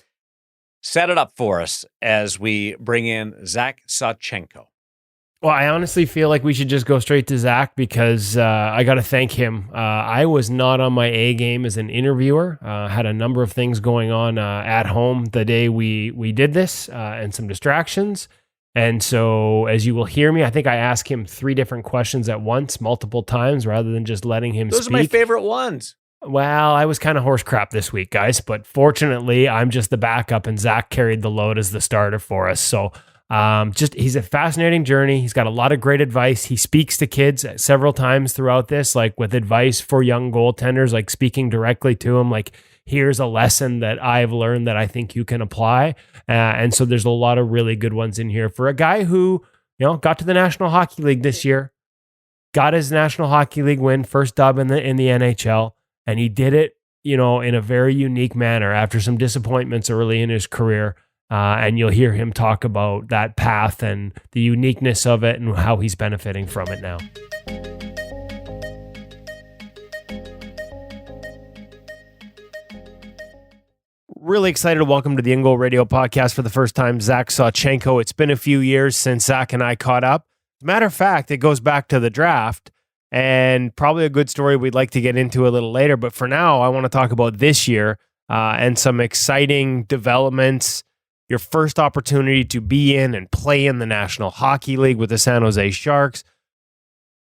Set it up for us as we bring in Zach Sawchenko. Well, I honestly feel like we should just go straight to Zach because I got to thank him. I was not on my A game as an interviewer. Had a number of things going on at home the day we did this and some distractions. And so as you will hear me, I think I asked him 3 different questions at once, multiple times, rather than just letting him speak. Those are my favorite ones. Well, I was kind of horse crap this week, guys, but fortunately I'm just the backup and Zach carried the load as the starter for us. So he's a fascinating journey. He's got a lot of great advice. He speaks to kids several times throughout this, like with advice for young goaltenders, like speaking directly to them, like here's a lesson that I've learned that I think you can apply. And so there's a lot of really good ones in here for a guy who, got to the National Hockey League this year, got his National Hockey League win, first dub in the NHL. And he did it, in a very unique manner after some disappointments early in his career. And you'll hear him talk about that path and the uniqueness of it and how he's benefiting from it now. Really excited to welcome to the InGoal Radio podcast for the first time, Zach Sawchenko. It's been a few years since Zach and I caught up. As a matter of fact, it goes back to the draft and probably a good story we'd like to get into a little later. But for now, I want to talk about this year and some exciting developments. Your first opportunity to be in and play in the National Hockey League with the San Jose Sharks.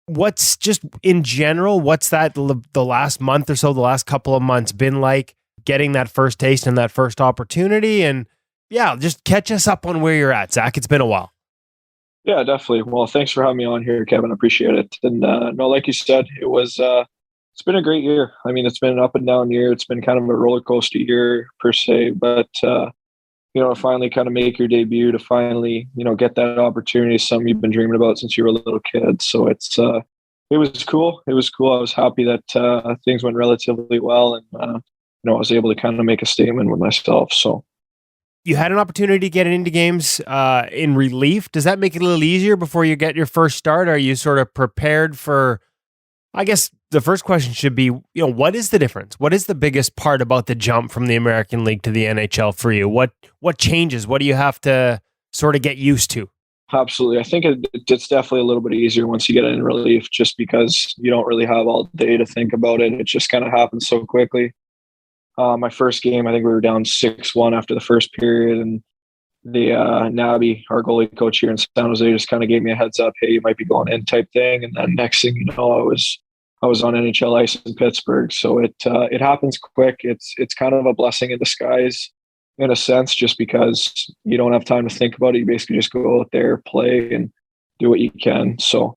What's just in general, what's that the last month or so, the last couple of months been like getting that first taste and that first opportunity? And yeah, just catch us up on where you're at, Zach. It's been a while. Yeah, definitely. Well, thanks for having me on here, Kevin. I appreciate it. And no, like you said, it's been a great year. I mean, it's been an up and down year. It's been kind of a roller coaster year per se, but finally kind of make your debut, to finally, get that opportunity, something you've been dreaming about since you were a little kid. So it was cool. It was cool. I was happy that things went relatively well, and I was able to kind of make a statement with myself. So you had an opportunity to get into games in relief. Does that make it a little easier before you get your first start? Are you sort of prepared for, I guess the first question should be, what is the difference? What is the biggest part about the jump from the American League to the NHL for you? What changes? What do you have to sort of get used to? Absolutely. I think it's definitely a little bit easier once you get in relief, just because you don't really have all day to think about it. It just kind of happens so quickly. My first game, I think we were down 6-1 after the first period, and the Nabby, our goalie coach here in San Jose, just kind of gave me a heads up, hey, you might be going in type thing. And then next thing you know, I was on NHL ice in Pittsburgh. So it happens quick. It's kind of a blessing in disguise in a sense, just because you don't have time to think about it. You basically just go out there, play, and do what you can. So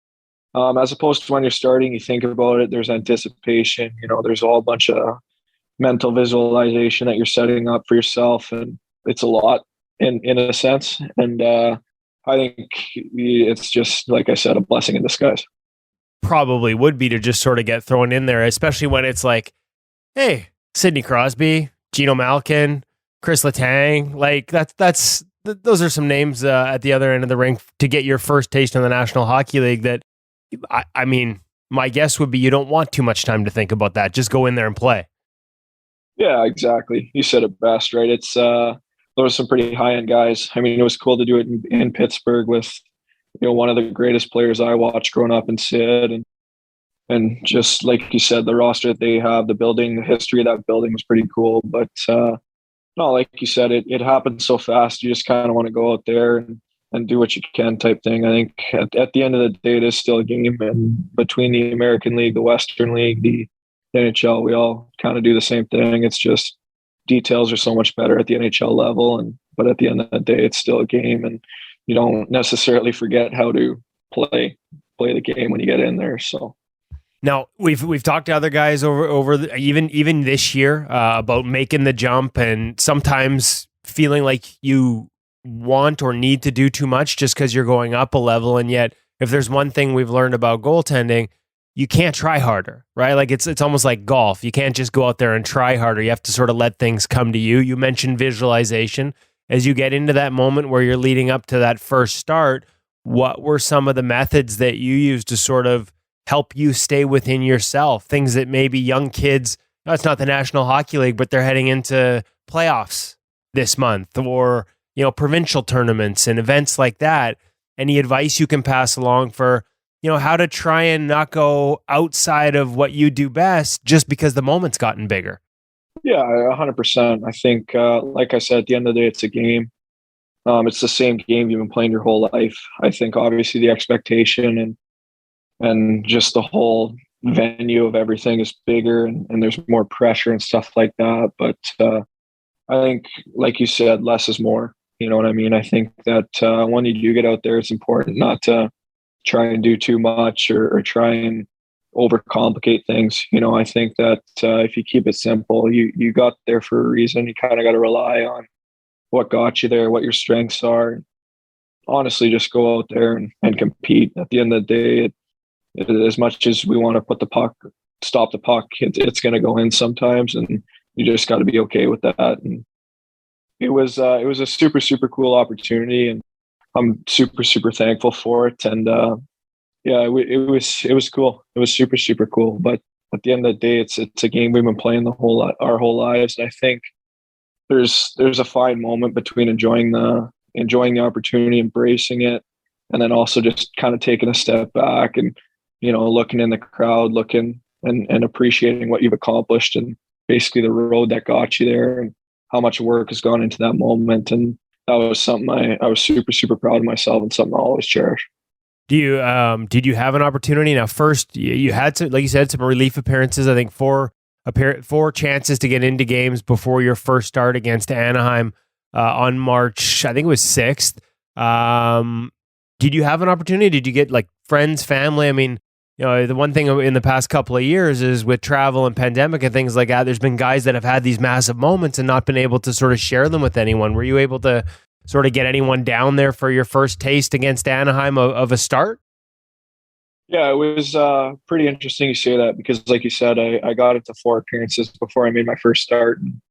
as opposed to when you're starting, you think about it, there's anticipation, there's all a bunch of mental visualization that you're setting up for yourself. And it's a lot in a sense. And I think it's just, like I said, a blessing in disguise. Probably would be to just sort of get thrown in there, especially when it's like, hey, Sidney Crosby, Geno Malkin, Chris Letang, like those are some names at the other end of the rink to get your first taste in the National Hockey League. That, I mean, my guess would be you don't want too much time to think about that. Just go in there and play. Yeah, exactly. You said it best, right? It's there was some pretty high end guys. I mean, it was cool to do it in Pittsburgh with one of the greatest players I watched growing up in Sid, and just like you said, the roster that they have, the building, the history of that building was pretty cool. But no, like you said, it happened so fast. You just kind of want to go out there and do what you can type thing. I think at the end of the day, it is still a game. And between the American League, the Western League, the NHL, we all kind of do the same thing. It's just details are so much better at the NHL level. But at the end of the day, it's still a game. And you don't necessarily forget how to play the game when you get in there. So. Now we've talked to other guys over even this year about making the jump and sometimes feeling like you want or need to do too much just because you're going up a level. And yet, if there's one thing we've learned about goaltending, you can't try harder, right? Like it's almost like golf. You can't just go out there and try harder. You have to sort of let things come to you. You mentioned visualization. As you get into that moment where you're leading up to that first start, what were some of the methods that you used to sort of help you stay within yourself? Things that maybe young kids, no, it's not the National Hockey League, but they're heading into playoffs this month or, provincial tournaments and events like that. Any advice you can pass along for, how to try and not go outside of what you do best just because the moment's gotten bigger? Yeah, 100%. I think, like I said, at the end of the day, it's a game. It's the same game you've been playing your whole life. I think obviously the expectation and just the whole venue of everything is bigger and there's more pressure and stuff like that. But I think, like you said, less is more. You know what I mean? I think that when you do get out there, it's important not to try and do too much or try and overcomplicate things. I think that if you keep it simple, you got there for a reason. You kind of got to rely on what got you there, what your strengths are. Honestly, just go out there and compete. At the end of the day, as much as we want to stop the puck, it's going to go in sometimes, and you just got to be okay with that. And it was a super, super cool opportunity, and I'm super, super thankful for it. And yeah, it was cool. It was super, super cool. But at the end of the day, it's a game we've been playing our whole lives. And I think there's a fine moment between enjoying the opportunity, embracing it, and then also just kind of taking a step back and looking in the crowd, looking and appreciating what you've accomplished and basically the road that got you there and how much work has gone into that moment. And that was something I was super, super proud of myself and something I'll always cherish. Do you did you have an opportunity? Now, first you had to, like you said, some relief appearances. I think four chances to get into games before your first start against Anaheim on March, I think it was 6th. Did you have an opportunity? Did you get like friends, family? I mean, the one thing in the past couple of years is with travel and pandemic and things like that, there's been guys that have had these massive moments and not been able to sort of share them with anyone. Were you able to sort of get anyone down there for your first taste against Anaheim of a start? Yeah, it was pretty interesting you say that because, like you said, I got into 4 appearances before I made my first start. And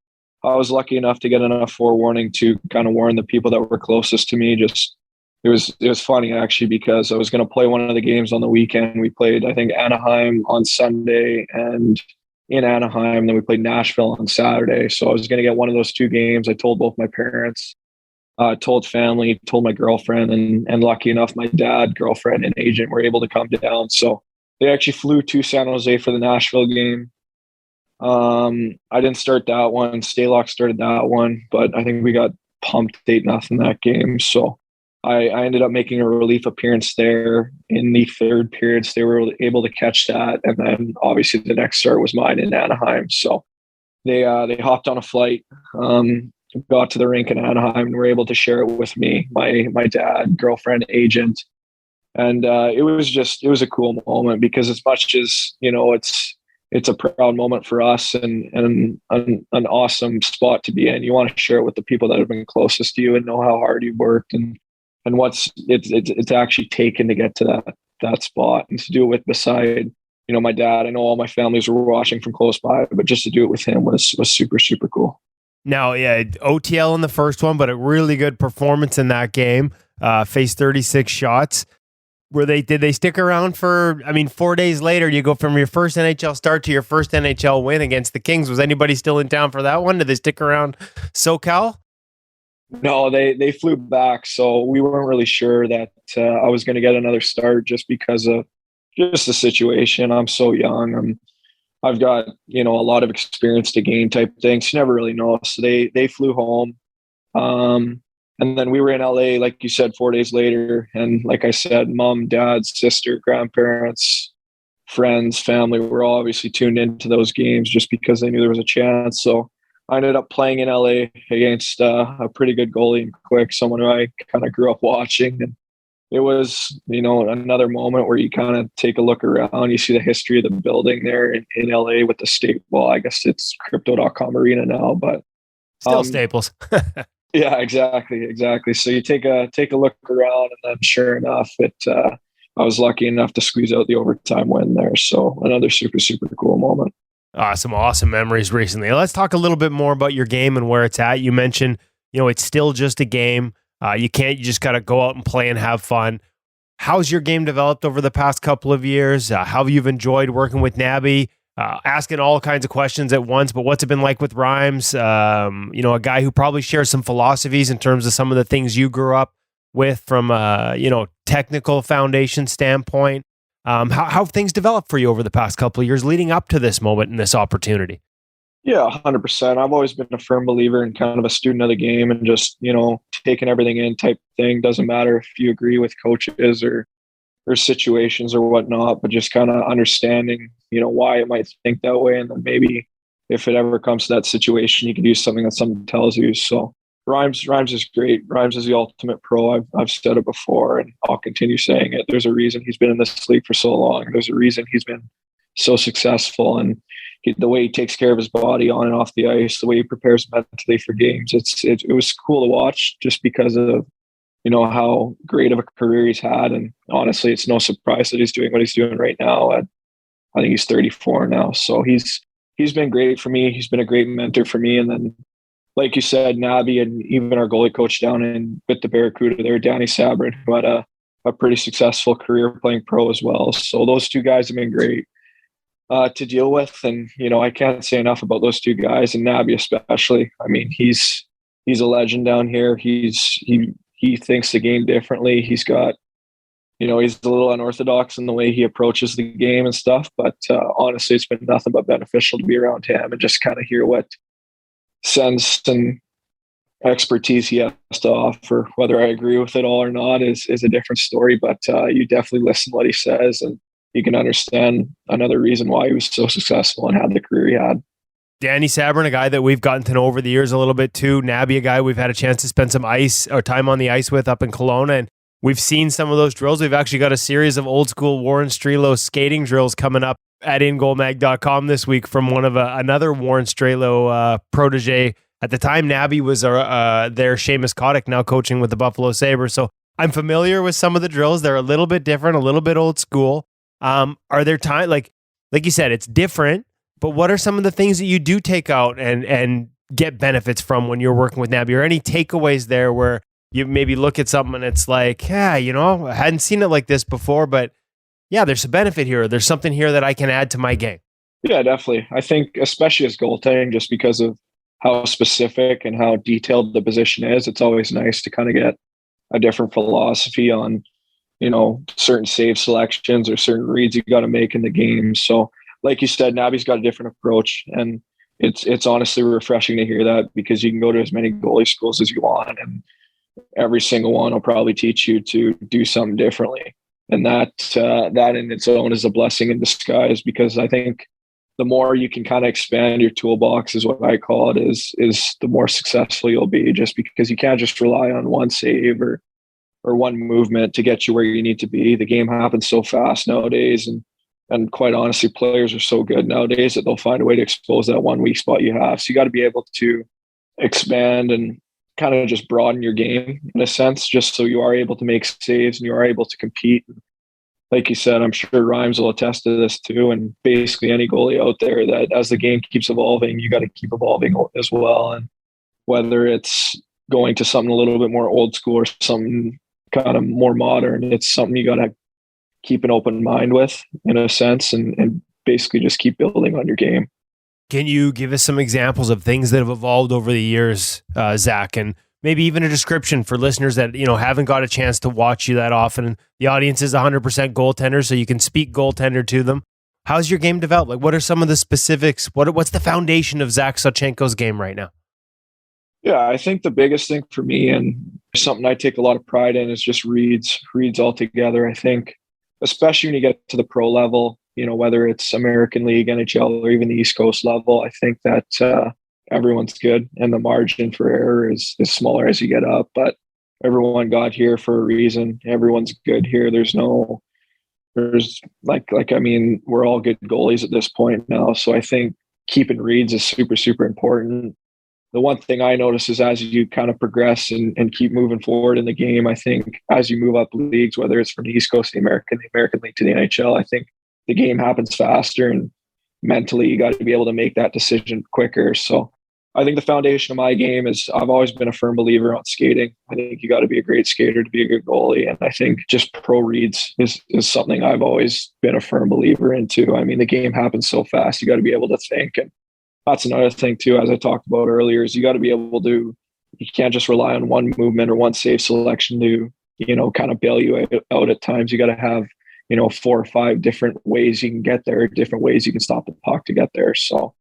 I was lucky enough to get enough forewarning to kind of warn the people that were closest to me. Just it was funny actually, because I was going to play one of the games on the weekend. We played, I think, Anaheim on Sunday and in Anaheim. Then we played Nashville on Saturday. So I was going to get one of those two games. I told both my parents, told family, told my girlfriend, and lucky enough, my dad, girlfriend, and agent were able to come down. So they actually flew to San Jose for the Nashville game. I didn't start that one. Stalock started that one, but I think we got pumped 8-0 that game. So I ended up making a relief appearance there in the third period. So they were able to catch that. And then obviously the next start was mine in Anaheim. So they hopped on a flight, got to the rink in Anaheim, and were able to share it with me, my dad, girlfriend, agent. And it was a cool moment, because as much as, it's a proud moment for us and an awesome spot to be in, you want to share it with the people that have been closest to you and know how hard you've worked and what's it's actually taken to get to that spot, and to do it with beside, my dad. I know all my families were watching from close by, but just to do it with him was super, super cool. Now, yeah, OTL in the first one, but a really good performance in that game. Faced 36 shots. Did they stick around for, 4 days later, you go from your first NHL start to your first NHL win against the Kings. Was anybody still in town for that one? Did they stick around SoCal? No, they flew back. So we weren't really sure that I was going to get another start, just because of just the situation. I'm so young. I've got, a lot of experience to gain type things. You never really know. So they flew home. And then we were in LA, like you said, 4 days later. And like I said, mom, dad, sister, grandparents, friends, family were all obviously tuned into those games just because they knew there was a chance. So I ended up playing in LA against a pretty good goalie and Quick, someone who I kind of grew up watching. And it was, another moment where you kind of take a look around. You see the history of the building there in LA with the state. Well, I guess it's Crypto.com Arena now, but still Staples. Yeah, exactly. So you take a look around, and then sure enough, I was lucky enough to squeeze out the overtime win there. So another super, super cool moment. Some awesome memories recently. Let's talk a little bit more about your game and where it's at. You mentioned, it's still just a game. You just got to go out and play and have fun. How's your game developed over the past couple of years? How you've enjoyed working with Nabby? Asking all kinds of questions at once, but what's it been like with Rhymes? A guy who probably shares some philosophies in terms of some of the things you grew up with from technical foundation standpoint. How have things developed for you over the past couple of years leading up to this moment and this opportunity? Yeah, 100%. I've always been a firm believer in kind of a student of the game and just, taking everything in type thing. Doesn't matter if you agree with coaches or situations or whatnot, but just kind of understanding, why it might think that way. And then maybe if it ever comes to that situation, you can use something that someone tells you. So Rhymes is great. Rhymes is the ultimate pro. I've said it before, and I'll continue saying it. There's a reason he's been in this league for so long. There's a reason he's been so successful, and the way he takes care of his body on and off the ice, the way he prepares mentally for games. It was cool to watch just because of, how great of a career he's had. And honestly, it's no surprise that he's doing what he's doing right now. I think he's 34 now. So he's been great for me. He's been a great mentor for me. And then, like you said, Nabby and even our goalie coach down with the Barracuda there, Danny Sabrin, who had a pretty successful career playing pro as well. So those two guys have been great to deal with. And, I can't say enough about those two guys, and Nabby especially. He's a legend down here. He thinks the game differently. He's got, he's a little unorthodox in the way he approaches the game and stuff. But honestly, it's been nothing but beneficial to be around him and just kind of hear what sense and expertise he has to offer. Whether I agree with it all or not is a different story. But you definitely listen to what he says, and you can understand another reason why he was so successful and had the career he had. Danny Sabrin, a guy that we've gotten to know over the years a little bit too. Nabby, a guy we've had a chance to spend some time on the ice with up in Kelowna, and we've seen some of those drills. We've actually got a series of old school Warren Strelo skating drills coming up at InGoalMag.com this week from one of another Warren Strelo protege. At the time, Nabby was their Seamus Kotick, now coaching with the Buffalo Sabres. So I'm familiar with some of the drills. They're a little bit different, a little bit old school. Are there times, like you said, it's different, but what are some of the things that you do take out and get benefits from when you're working with Nabby, or any takeaways there where you maybe look at something and it's like, yeah, you know, I hadn't seen it like this before, but yeah, there's a benefit here. There's something here that I can add to my game. Yeah, definitely. I think especially as goaltending, just because of how specific and how detailed the position is, it's always nice to kind of get a different philosophy on, you know, certain save selections or certain reads you got to make in the game. So like you said, Nabby's got a different approach, and it's honestly refreshing to hear that, because you can go to as many goalie schools as you want, and every single one will probably teach you to do something differently. And that in its own is a blessing in disguise, because I think the more you can kind of expand your toolbox, is what I call it, is the more successful you'll be, just because you can't just rely on one save or one movement to get you where you need to be. The game happens so fast nowadays, and quite honestly, players are so good nowadays that they'll find a way to expose that one weak spot you have. So you got to be able to expand and kind of just broaden your game in a sense, just so you are able to make saves and you are able to compete. Like you said, I'm sure Rhymes will attest to this too, and basically any goalie out there, that as the game keeps evolving, you got to keep evolving as well. And whether it's going to something a little bit more old school or something kind of more modern, it's something you got to keep an open mind with, in a sense, and basically just keep building on your game. Can you give us some examples of things that have evolved over the years, Zach, and maybe even a description for listeners that, you know, haven't got a chance to watch you that often? The audience is 100% goaltender, so you can speak goaltender to them. How's your game developed? Like, what are some of the specifics? What's the foundation of Zach Sawchenko's game right now? Yeah, I think the biggest thing for me, and something I take a lot of pride in, is just reads altogether. I think, especially when you get to the pro level, you know, whether it's American League, NHL, or even the East Coast level, I think that everyone's good, and the margin for error is smaller as you get up. But everyone got here for a reason. Everyone's good here. I mean, we're all good goalies at this point now. So I think keeping reads is super, super important. The one thing I notice is, as you kind of progress and keep moving forward in the game, I think as you move up leagues, whether it's from the East Coast to the American League to the NHL, I think the game happens faster, and mentally you got to be able to make that decision quicker. So I think the foundation of my game is, I've always been a firm believer on skating. I think you got to be a great skater to be a good goalie. And I think just pro reads is something I've always been a firm believer into. I mean, the game happens so fast, you got to be able to think. And that's another thing too, as I talked about earlier, is you got to be able to, you can't just rely on one movement or one save selection to, you know, kind of bail you out at times. You got to have, you know, 4 or 5 different ways you can get there, different ways you can stop the puck to get there. So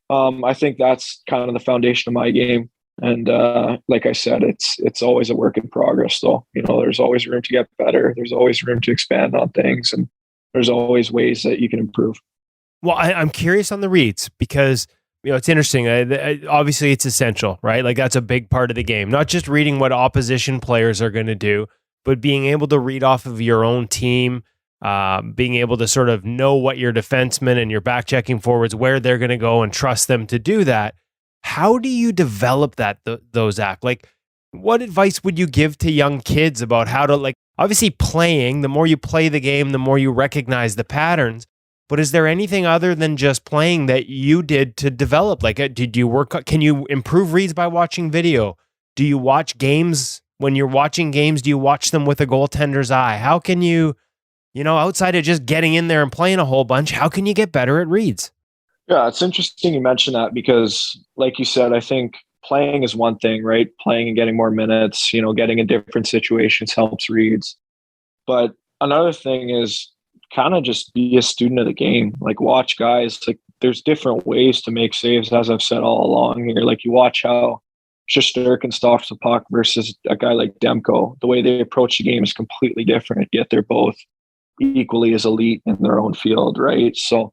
I think that's kind of the foundation of my game. And like I said, it's always a work in progress though. You know, there's always room to get better. There's always room to expand on things, and there's always ways that you can improve. Well, I'm curious on the reads, because, you know, it's interesting. Obviously, it's essential, right? Like, that's a big part of the game. Not just reading what opposition players are going to do, but being able to read off of your own team, being able to sort of know what your defensemen and your back-checking forwards, where they're going to go, and trust them to do that. How do you develop that, those Zach? Like, what advice would you give to young kids about how to, like, obviously playing, the more you play the game, the more you recognize the patterns. But is there anything other than just playing that you did to develop? Like, did you work? Can you improve reads by watching video? Do you watch games? When you're watching games, do you watch them with a goaltender's eye? How can you, you know, outside of just getting in there and playing a whole bunch, how can you get better at reads? Yeah, it's interesting you mention that, because like you said, I think playing is one thing, right? Playing and getting more minutes, you know, getting in different situations helps reads. But another thing is kind of just be a student of the game. Like, watch guys. Like, there's different ways to make saves, as I've said all along here. Like, you watch how Shesterkin stalks the puck versus a guy like Demko. The way they approach the game is completely different, yet they're both equally as elite in their own field, right? So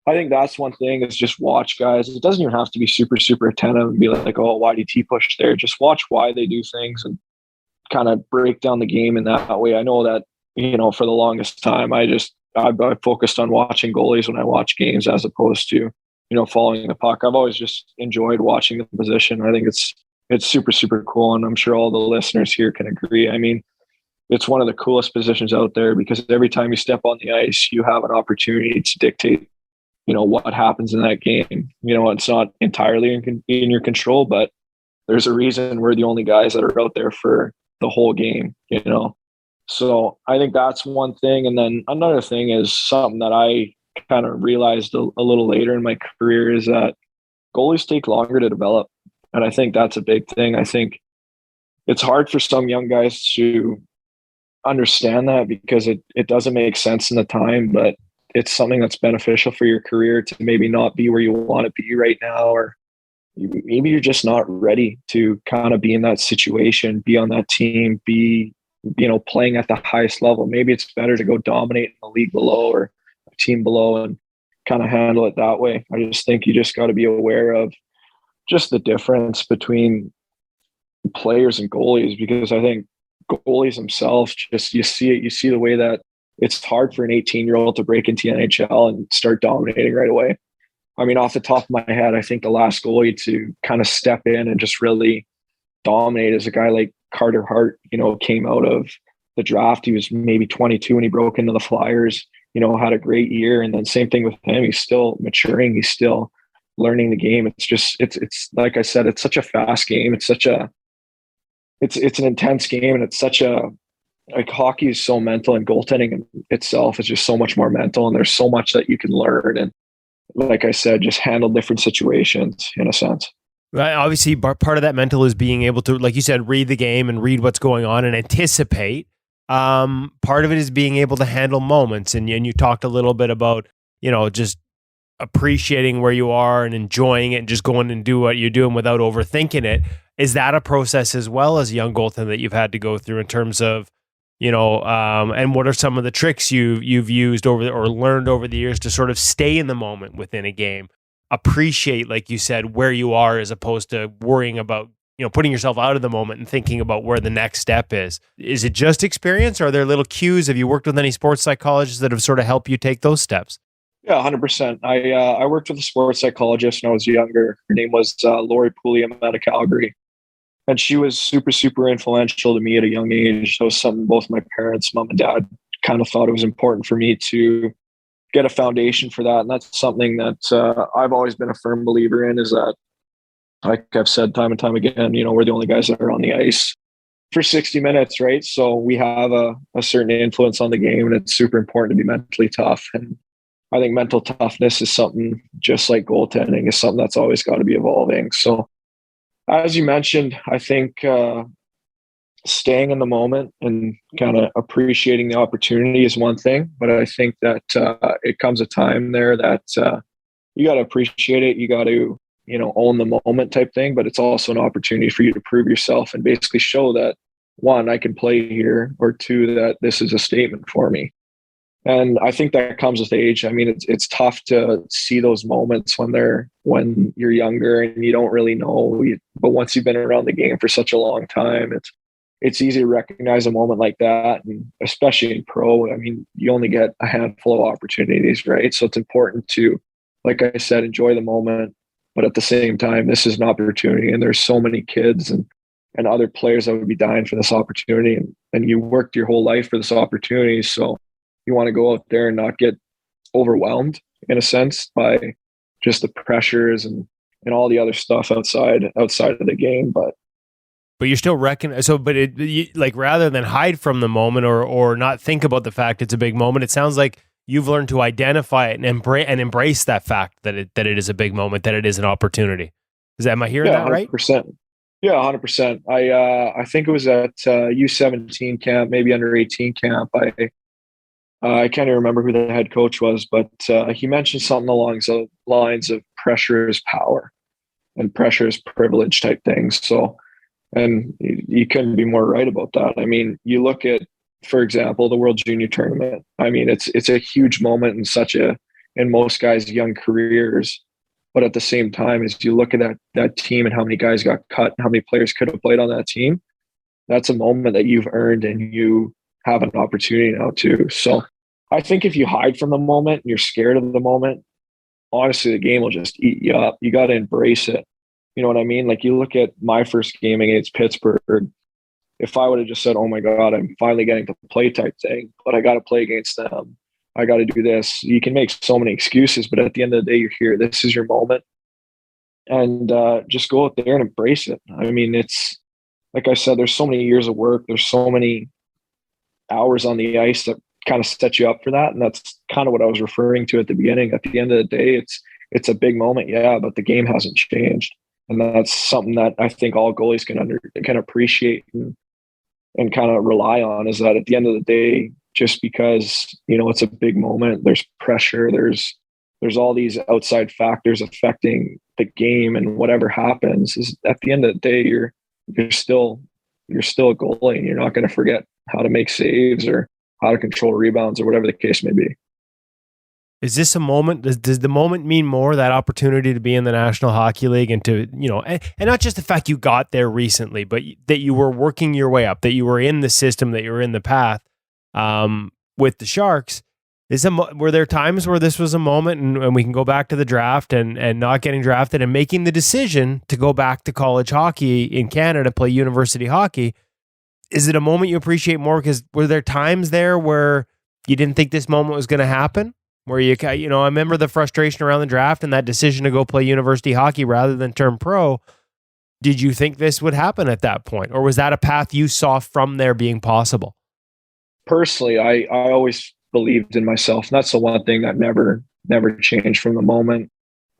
I think that's one thing, is just watch guys. It doesn't even have to be super, super attentive and be like, oh, why did he push there? Just watch why they do things and kind of break down the game in that way. I know that, you know, for the longest time, I focused on watching goalies when I watch games, as opposed to, you know, following the puck. I've always just enjoyed watching the position. I think it's super, super cool. And I'm sure all the listeners here can agree. I mean, it's one of the coolest positions out there, because every time you step on the ice, you have an opportunity to dictate what happens in that game. It's not entirely in your control, but there's a reason we're the only guys that are out there for the whole game. So I think that's one thing. And then another thing is something that I kind of realized a little later in my career is that goalies take longer to develop. And I think that's a big thing. I think it's hard for some young guys to understand that because it doesn't make sense in the time, but it's something that's beneficial for your career to maybe not be where you want to be right now, or maybe you're just not ready to kind of be in that situation, be on that team, be playing at the highest level. Maybe it's better to go dominate in the league below or a team below and kind of handle it that way. I just think you just got to be aware of just the difference between players and goalies, because I think goalies themselves, just you see the way that it's hard for an 18-year-old to break into the NHL and start dominating right away. I mean, off the top of my head, I think the last goalie to kind of step in and just really dominate is a guy like Carter Hart. Came out of the draft. He was maybe 22 when he broke into the Flyers, had a great year. And then same thing with him. He's still maturing. He's still learning the game. It's like I said, it's such a fast game. It's an intense game. And it's like hockey is so mental, and goaltending itself is just so much more mental. And there's so much that you can learn. And like I said, just handle different situations in a sense. Right. Obviously, part of that mental is being able to, like you said, read the game and read what's going on and anticipate. Part of it is being able to handle moments. And you talked a little bit about, just appreciating where you are and enjoying it and just going and do what you're doing without overthinking it. Is that a process as well as a young goaltender that you've had to go through in terms of, and what are some of the tricks you've used or learned over the years to sort of stay in the moment within a game? Appreciate, like you said, where you are as opposed to worrying about, putting yourself out of the moment and thinking about where the next step is. Is it just experience, or are there little cues? Have you worked with any sports psychologists that have sort of helped you take those steps? Yeah, 100%. I worked with a sports psychologist when I was younger. Her name was Lori Pulliam out of Calgary. And she was super, super influential to me at a young age. That was something both my parents, mom and dad, kind of thought it was important for me to get a foundation for that. And that's something that I've always been a firm believer in, is that, like I've said time and time again, we're the only guys that are on the ice for 60 minutes, right? So we have a certain influence on the game, and it's super important to be mentally tough. And I think mental toughness is something, just like goaltending, is something that's always got to be evolving. So as you mentioned, I think staying in the moment and kind of appreciating the opportunity is one thing, but I think that it comes a time there that you got to appreciate it. You got to, own the moment type thing, but it's also an opportunity for you to prove yourself and basically show that, one, I can play here, or two, that this is a statement for me. And I think that comes with age. I mean, it's tough to see those moments when you're younger and you don't really know. But once you've been around the game for such a long time, it's easy to recognize a moment like that. And especially in pro, I mean, you only get a handful of opportunities, right? So it's important to, like I said, enjoy the moment. But at the same time, this is an opportunity, and there's so many kids and other players that would be dying for this opportunity. And you worked your whole life for this opportunity. So you want to go out there and not get overwhelmed, in a sense, by just the pressures and all the other stuff outside of the game. But you're still like, rather than hide from the moment or not think about the fact it's a big moment, it sounds like you've learned to identify it and embrace that fact that it is a big moment, that it is an opportunity. Am I hearing that right? 100%. Yeah, 100%. I think it was at U17 camp, maybe under 18 camp. I can't even remember who the head coach was, but he mentioned something along the lines of pressure is power and pressure is privilege type things. So, and you couldn't be more right about that. I mean, you look at, for example, the World Junior Tournament. I mean, it's a huge moment in most guys' young careers. But at the same time, as you look at that team and how many guys got cut, and how many players could have played on that team, that's a moment that you've earned, and you have an opportunity now too. So I think if you hide from the moment and you're scared of the moment, honestly, the game will just eat you up. You got to embrace it. You know what I mean? Like, you look at my first game against Pittsburgh. If I would have just said, oh my God, I'm finally getting to play type thing, but I got to play against them. I got to do this. You can make so many excuses, but at the end of the day, you're here. This is your moment. And just go out there and embrace it. I mean, it's like I said, there's so many years of work. There's so many hours on the ice that kind of set you up for that. And that's kind of what I was referring to at the beginning. At the end of the day, it's a big moment, yeah, but the game hasn't changed. And that's something that I think all goalies can appreciate and kind of rely on, is that at the end of the day, just because, it's a big moment, there's pressure, there's all these outside factors affecting the game, and whatever happens is at the end of the day, you're still a goalie, and you're not going to forget how to make saves or how to control rebounds or whatever the case may be. Is this a moment? Does the moment mean more, that opportunity to be in the National Hockey League and to, and not just the fact you got there recently, but that you were working your way up, that you were in the system, that you were in the path with the Sharks? Were there times where this was a moment, and we can go back to the draft and not getting drafted and making the decision to go back to college hockey in Canada, play university hockey? Is it a moment you appreciate more? Because were there times there where you didn't think this moment was going to happen? Where I remember the frustration around the draft and that decision to go play university hockey rather than turn pro. Did you think this would happen at that point? Or was that a path you saw from there being possible? Personally, I always believed in myself. And that's the one thing that never changed from the moment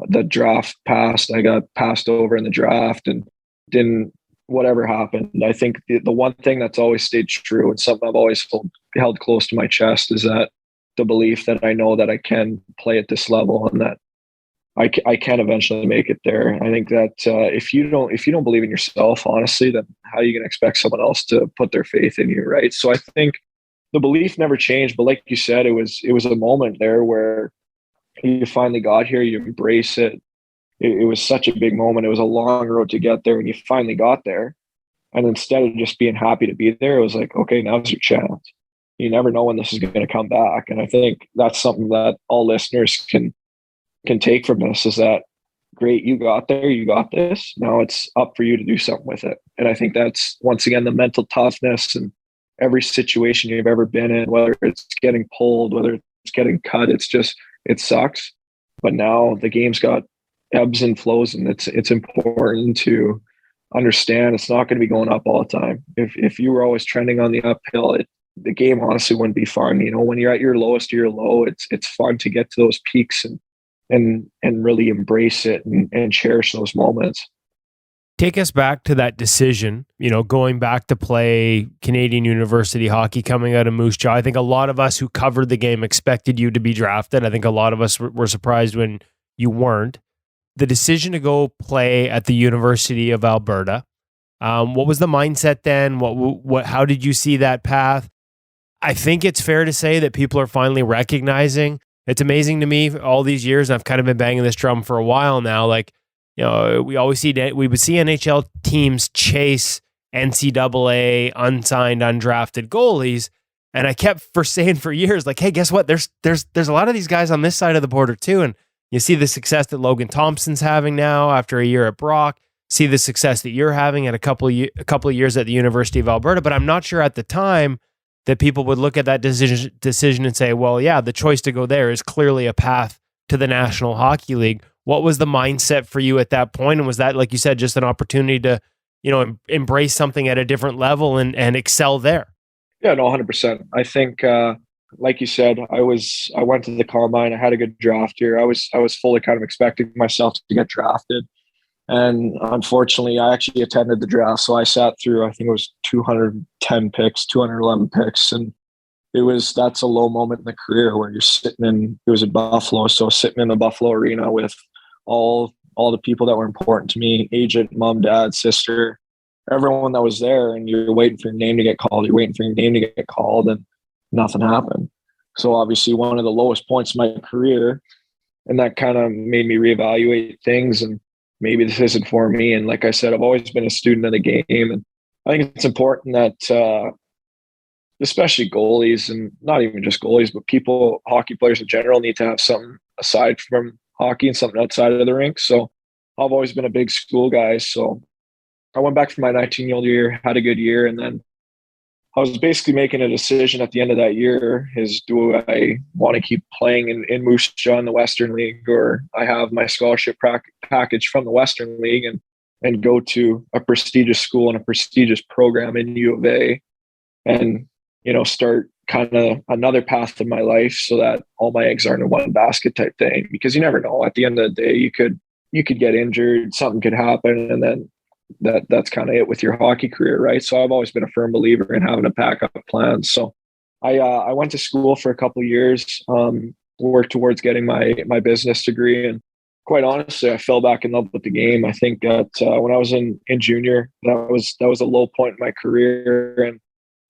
the draft passed. I got passed over in the draft and whatever happened. I think the one thing that's always stayed true, and something I've always held close to my chest, is that the belief that I know that I can play at this level and that I can eventually make it there. I think that if you don't believe in yourself, honestly, then how are you going to expect someone else to put their faith in you, right? So I think the belief never changed, but like you said, it was a moment there where you finally got here, you embrace it. It was such a big moment. It was a long road to get there, and you finally got there. And instead of just being happy to be there, it was like, okay, now's your chance. You never know when this is going to come back. And I think that's something that all listeners can take from this, is that, great, you got there, you got this. Now it's up for you to do something with it. And I think that's, once again, the mental toughness, and every situation you've ever been in, whether it's getting pulled, whether it's getting cut, it sucks. But now the game's got ebbs and flows, and it's important to understand it's not going to be going up all the time. If you were always trending on the uphill, the game honestly wouldn't be fun. When you're at your lowest of your low, it's fun to get to those peaks and really embrace it and cherish those moments. Take us back to that decision, going back to play Canadian university hockey, coming out of Moose Jaw. I think a lot of us who covered the game expected you to be drafted. I think a lot of us were surprised when you weren't. The decision to go play at the University of Alberta, what was the mindset then? How did you see that path? I think it's fair to say that people are finally recognizing. It's amazing to me all these years, and I've kind of been banging this drum for a while now. We would see NHL teams chase NCAA unsigned, undrafted goalies, and I kept saying for years, hey, guess what? There's a lot of these guys on this side of the border too, and you see the success that Logan Thompson's having now after a year at Brock. See the success that you're having at a couple of years at the University of Alberta, but I'm not sure at the time that people would look at that decision and say, well, yeah, the choice to go there is clearly a path to the National Hockey League. What was the mindset for you at that point? And was that, like you said, just an opportunity to, embrace something at a different level and excel there? Yeah, no, 100%. I think, like you said, I went to the combine. I had a good draft here. I was fully kind of expecting myself to get drafted. And unfortunately, I actually attended the draft. So I sat through, I think it was 210 picks, 211 picks. And that's a low moment in the career where you're it was in Buffalo. So sitting in the Buffalo arena with all the people that were important to me, agent, mom, dad, sister, everyone that was there, and you're waiting for your name to get called. You're waiting for your name to get called, and nothing happened. So obviously one of the lowest points in my career, and that kind of made me reevaluate things, and maybe this isn't for me. And like I said, I've always been a student of the game, and I think it's important that especially goalies, and not even just goalies, but hockey players in general, need to have something aside from hockey and something outside of the rink. So I've always been a big school guy. So I went back for my 19-year-old year, had a good year, and then I was basically making a decision at the end of that year: is do I want to keep playing in Moose Jaw in the Western League, or I have my scholarship package from the Western League and go to a prestigious school and a prestigious program in U of A and, start kind of another path in my life so that all my eggs aren't in one basket type thing. Because you never know. At the end of the day, you could get injured, something could happen, and then that's kind of it with your hockey career, right? So I've always been a firm believer in having a backup plan. So I went to school for a couple of years, worked towards getting my business degree, and quite honestly, I fell back in love with the game. I think that when I was in junior, that was a low point in my career, and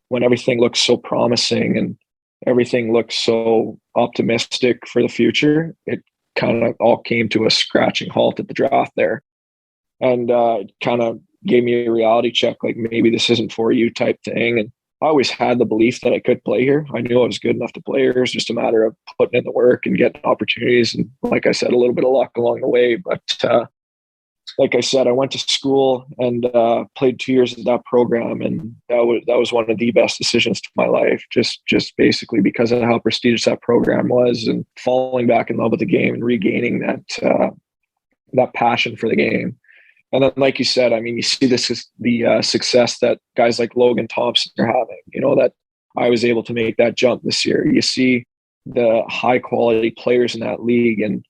when everything looked so promising and everything looked so optimistic for the future, it kind of all came to a scratching halt at the draft there. And it kind of gave me a reality check, like maybe this isn't for you type thing. And I always had the belief that I could play here. I knew I was good enough to play here. It's just a matter of putting in the work and getting opportunities. And like I said, a little bit of luck along the way. But like I said, I went to school and played 2 years of that program. And that was one of the best decisions to my life, just basically because of how prestigious that program was and falling back in love with the game and regaining that passion for the game. And then, like you said, I mean, you see the success that guys like Logan Thompson are having, that I was able to make that jump this year. You see the high quality players in that league. And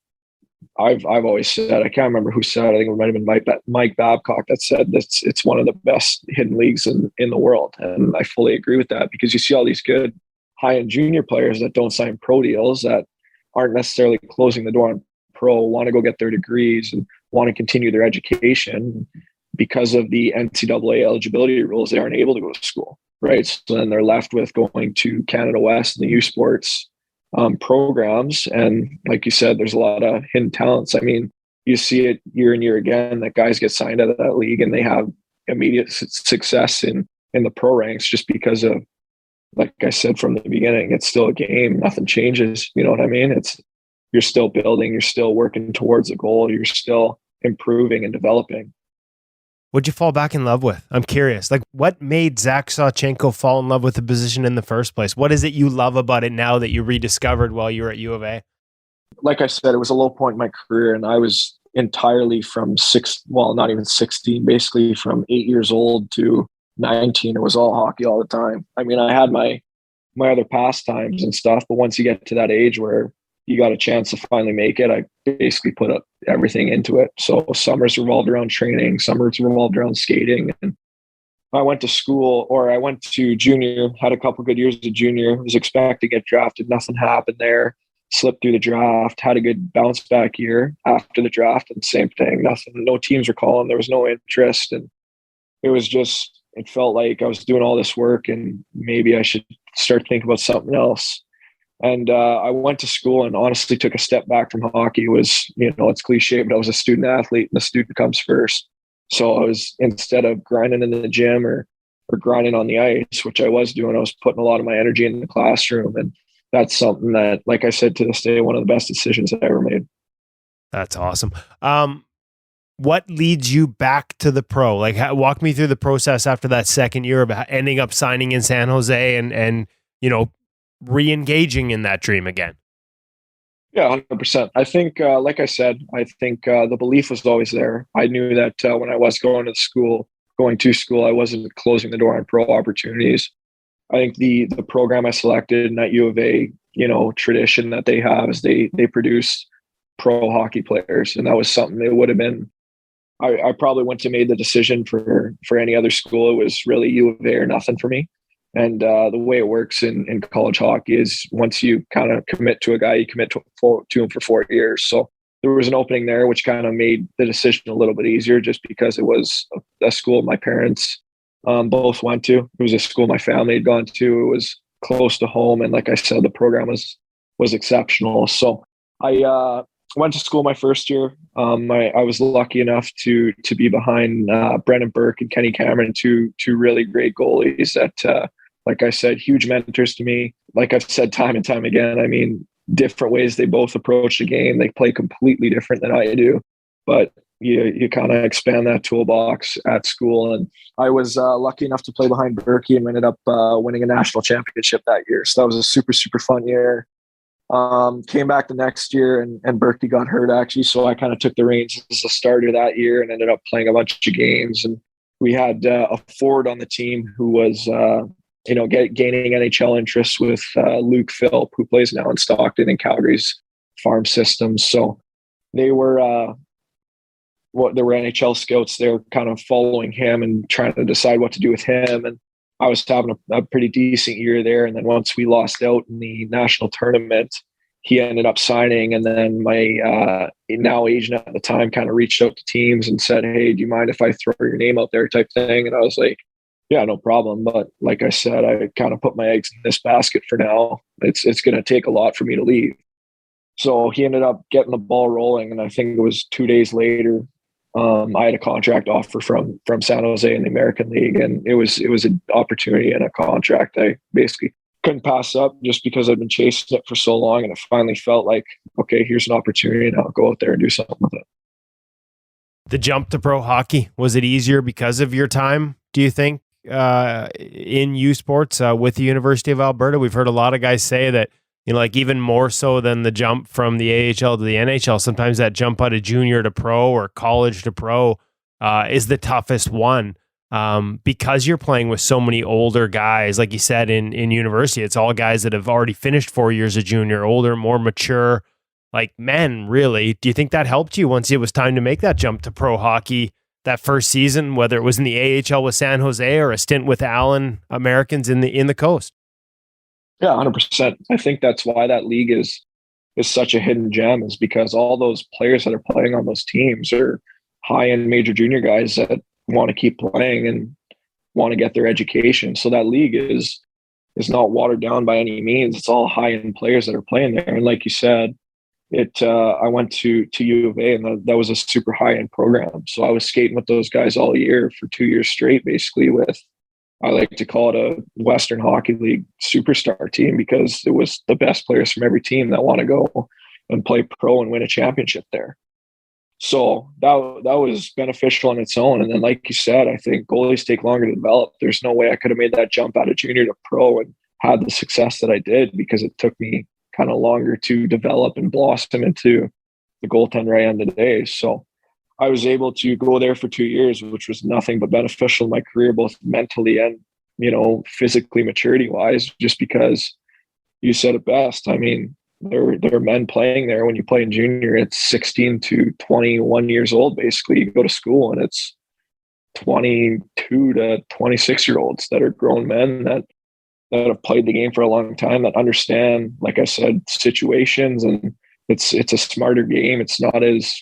I've always said, I can't remember who said, I think it might have been Mike Babcock that said that it's one of the best hidden leagues in the world. And I fully agree with that, because you see all these good high-end junior players that don't sign pro deals, that aren't necessarily closing the door on pro, want to go get their degrees and want to continue their education. Because of the NCAA eligibility rules, they aren't able to go to school, right? So then they're left with going to Canada West and the U Sports programs. And like you said, there's a lot of hidden talents. I mean, you see it year and year again that guys get signed out of that league and they have immediate success in the pro ranks, just because of, like I said from the beginning, it's still a game. Nothing changes. You know what I mean? You're still building, you're still working towards a goal, you're still improving and developing. What'd you fall back in love with? I'm curious. Like, what made Zach Sawchenko fall in love with the position in the first place? What is it you love about it now that you rediscovered while you were at U of A? Like I said, it was a low point in my career, and I was entirely from not even 16, basically from 8 years old to 19. It was all hockey all the time. I mean, I had my other pastimes and stuff, but once you get to that age where you got a chance to finally make it, I basically put up everything into it. So summers revolved around training, summers revolved around skating. And I went to junior, had a couple good years of junior, was expecting to get drafted. Nothing happened there. Slipped through the draft, had a good bounce back year after the draft, and same thing. Nothing, no teams were calling. There was no interest. And it felt like I was doing all this work and maybe I should start thinking about something else. And I went to school and honestly took a step back from hockey. It was, it's cliche, but I was a student athlete and the student comes first. So I was, instead of grinding in the gym or grinding on the ice, which I was doing, I was putting a lot of my energy in the classroom. And that's something that, like I said, to this day, one of the best decisions I ever made. That's awesome. What leads you back to the pro? Like, walk me through the process after that second year of ending up signing in San Jose and re-engaging in that dream again. Yeah, 100%. I think, like I said, the belief was always there. I knew that when I was going to school, I wasn't closing the door on pro opportunities. I think the program I selected in that U of A, tradition that they have is they produce pro hockey players. And that was something it would have been, I probably wouldn't have made the decision for any other school. It was really U of A or nothing for me. And the way it works in college hockey is once you kind of commit to a guy, you commit to him for 4 years. So there was an opening there, which kind of made the decision a little bit easier just because it was a school my parents both went to. It was a school my family had gone to. It was close to home. And like I said, the program was exceptional. So I went to school my first year. I was lucky enough to be behind Brendan Burke and Kenny Cameron, two really great goalies that, like I said, huge mentors to me. Like I've said time and time again, I mean, different ways they both approach the game. They play completely different than I do. But you kind of expand that toolbox at school. And I was lucky enough to play behind Berkey and ended up winning a national championship that year. So that was a super, super fun year. Came back the next year and Berkey got hurt actually. So I kind of took the reins as a starter that year and ended up playing a bunch of games. And we had a forward on the team who was, gaining NHL interest with Luke Philp, who plays now in Stockton and Calgary's farm systems. So they were, there were NHL scouts. They were kind of following him and trying to decide what to do with him. And I was having a pretty decent year there. And then once we lost out in the national tournament, he ended up signing. And then my now agent at the time kind of reached out to teams and said, "Hey, do you mind if I throw your name out there?" type thing. And I was like, "Yeah, no problem." But like I said, I kind of put my eggs in this basket for now. It's going to take a lot for me to leave. So he ended up getting the ball rolling. And I think it was 2 days later, I had a contract offer from San Jose in the American League, and it was an opportunity and a contract I basically couldn't pass up just because I'd been chasing it for so long, and it finally felt like, okay, here's an opportunity, and I'll go out there and do something with it. The jump to pro hockey, was it easier because of your time, do you think, in U Sports with the University of Alberta? We've heard a lot of guys say that, like even more so than the jump from the AHL to the NHL, sometimes that jump out of junior to pro or college to pro is the toughest one because you're playing with so many older guys. Like you said, in university, it's all guys that have already finished 4 years of junior, older, more mature, like men, really. Do you think that helped you once it was time to make that jump to pro hockey that first season, whether it was in the AHL with San Jose or a stint with Allen Americans in the Coast? Yeah, 100%. I think that's why that league is such a hidden gem, is because all those players that are playing on those teams are high-end major junior guys that want to keep playing and want to get their education. So that league is not watered down by any means. It's all high-end players that are playing there. And like you said, I went to U of A, and that was a super high-end program. So I was skating with those guys all year for 2 years straight, basically, with, I like to call it, a Western Hockey League superstar team, because it was the best players from every team that want to go and play pro and win a championship there. So that was beneficial on its own. And then, like you said, I think goalies take longer to develop. There's no way I could have made that jump out of junior to pro and had the success that I did, because it took me kind of longer to develop and blossom into the goaltender I am today. So I was able to go there for 2 years, which was nothing but beneficial in my career, both mentally and, physically, maturity wise, just because you said it best. I mean, there are men playing there. When you play in junior, it's 16 to 21 years old. Basically, you go to school and it's 22 to 26-year-olds that are grown men that have played the game for a long time, that understand, like I said, situations, and it's a smarter game. It's not as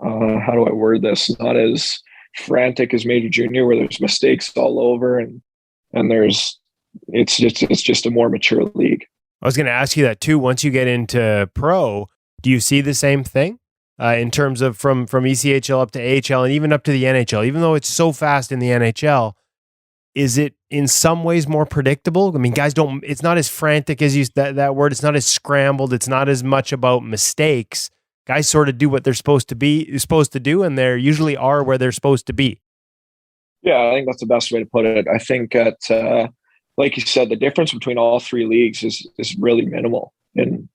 how do I word this? Not as frantic as major junior, where there's mistakes all over, and it's just a more mature league. I was going to ask you that too. Once you get into pro, do you see the same thing in terms of from ECHL up to AHL and even up to the NHL? Even though it's so fast in the NHL, is it in some ways more predictable? I mean, guys don't. It's not as frantic as that word. It's not as scrambled. It's not as much about mistakes. Guys sort of do what they're supposed to do, and they usually are where they're supposed to be. Yeah, I think that's the best way to put it. I think that, like you said, the difference between all three leagues is really minimal. And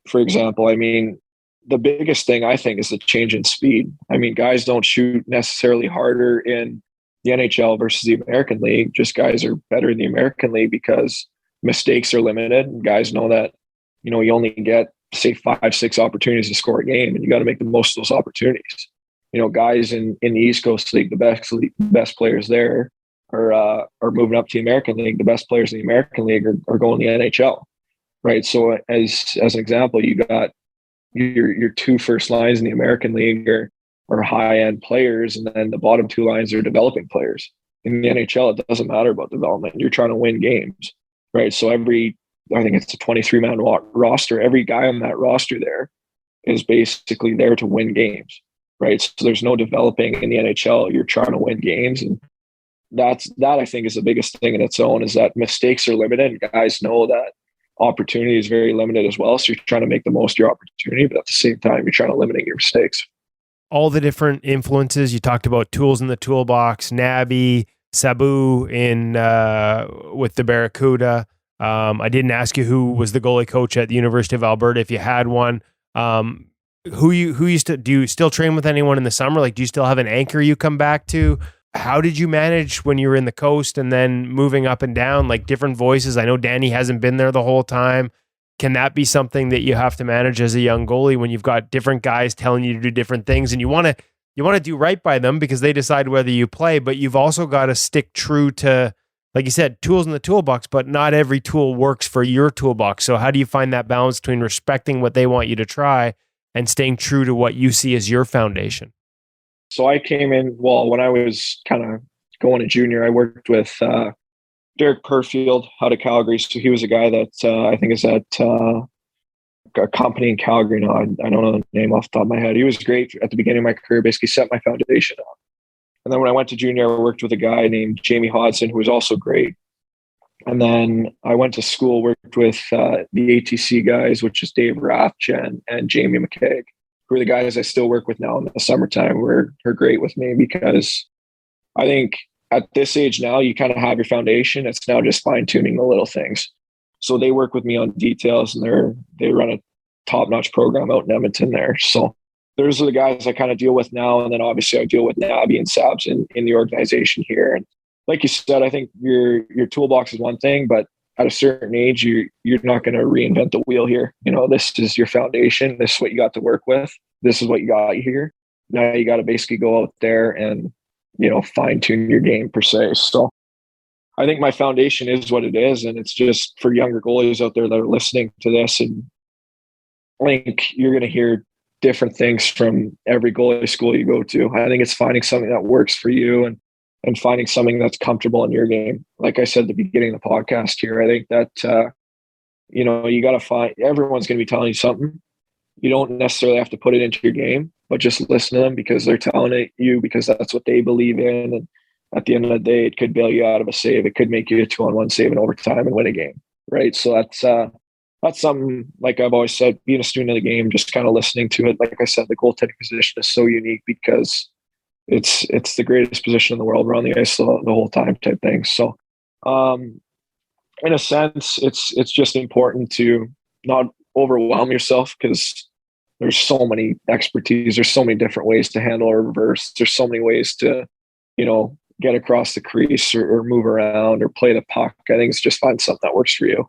for example, I mean, the biggest thing I think is the change in speed. I mean, guys don't shoot necessarily harder in the NHL versus the American League. Just guys are better in the American League because mistakes are limited, and guys know that, you only get, say, 5-6 opportunities to score a game, and you got to make the most of those opportunities. Guys in the East Coast League, the best players there are moving up to the American League. The best players in the American League are going to the NHL, right? So as an example, you got your two first lines in the American League are high end players, and then the bottom two lines are developing players. In the NHL, it doesn't matter about development. You're trying to win games, right? So I think it's a 23-man roster. Every guy on that roster there is basically there to win games, right? So there's no developing in the NHL. You're trying to win games. And that I think is the biggest thing in its own, is that mistakes are limited. Guys know that opportunity is very limited as well. So you're trying to make the most of your opportunity, but at the same time, you're trying to eliminate your mistakes. all the different influences. You talked about tools in the toolbox, Nabby, Sabu in with the Barracuda. I didn't ask you who was the goalie coach at the University of Alberta, if you had one. Do you still train with anyone in the summer? Like, do you still have an anchor you come back to? How did you manage when you were in the coast and then moving up and down, like different voices? I know Danny hasn't been there the whole time. Can that be something that you have to manage as a young goalie when you've got different guys telling you to do different things and you want to do right by them because they decide whether you play, but you've also got to stick true to, like you said, tools in the toolbox, but not every tool works for your toolbox. So how do you find that balance between respecting what they want you to try and staying true to what you see as your foundation? So I came in, when I was kind of going to junior, I worked with Derek Perfield out of Calgary. So he was a guy that I think is at a company in Calgary now. I don't know the name off the top of my head. He was great at the beginning of my career, basically set my foundation up. And then when I went to junior, I worked with a guy named Jamie Hodson, who was also great. And then I went to school, worked with the ATC guys, which is Dave Rathjen and Jamie McKeag, who are the guys I still work with now in the summertime. Are great with me because I think at this age now, you kind of have your foundation. It's now just fine tuning the little things. So they work with me on details, and they run a top-notch program out in Edmonton there. So those are the guys I kind of deal with now. And then obviously I deal with Nabby and Sabs in the organization here. And like you said, I think your toolbox is one thing, but at a certain age, you're not going to reinvent the wheel here. This is your foundation. This is what you got to work with. This is what you got here. Now you got to basically go out there and, fine tune your game per se. So I think my foundation is what it is. And it's just for younger goalies out there that are listening to this. And I think you're going to hear different things from every goalie school you go to. I think it's finding something that works for you and finding something that's comfortable in your game. Like I said at the beginning of the podcast here, I think that, you got to find, everyone's going to be telling you something. You don't necessarily have to put it into your game, but just listen to them because they're telling it you because that's what they believe in. And at the end of the day, it could bail you out of a save. It could make you a 2-on-1 save in overtime and win a game. Right. So that's something, like I've always said, being a student of the game, just kind of listening to it. Like I said, the goaltending position is so unique because it's the greatest position in the world. We're on the ice the whole time type thing. So in a sense, it's just important to not overwhelm yourself because there's so many expertise. There's so many different ways to handle a reverse. There's so many ways to, get across the crease or move around or play the puck. I think it's just find something that works for you.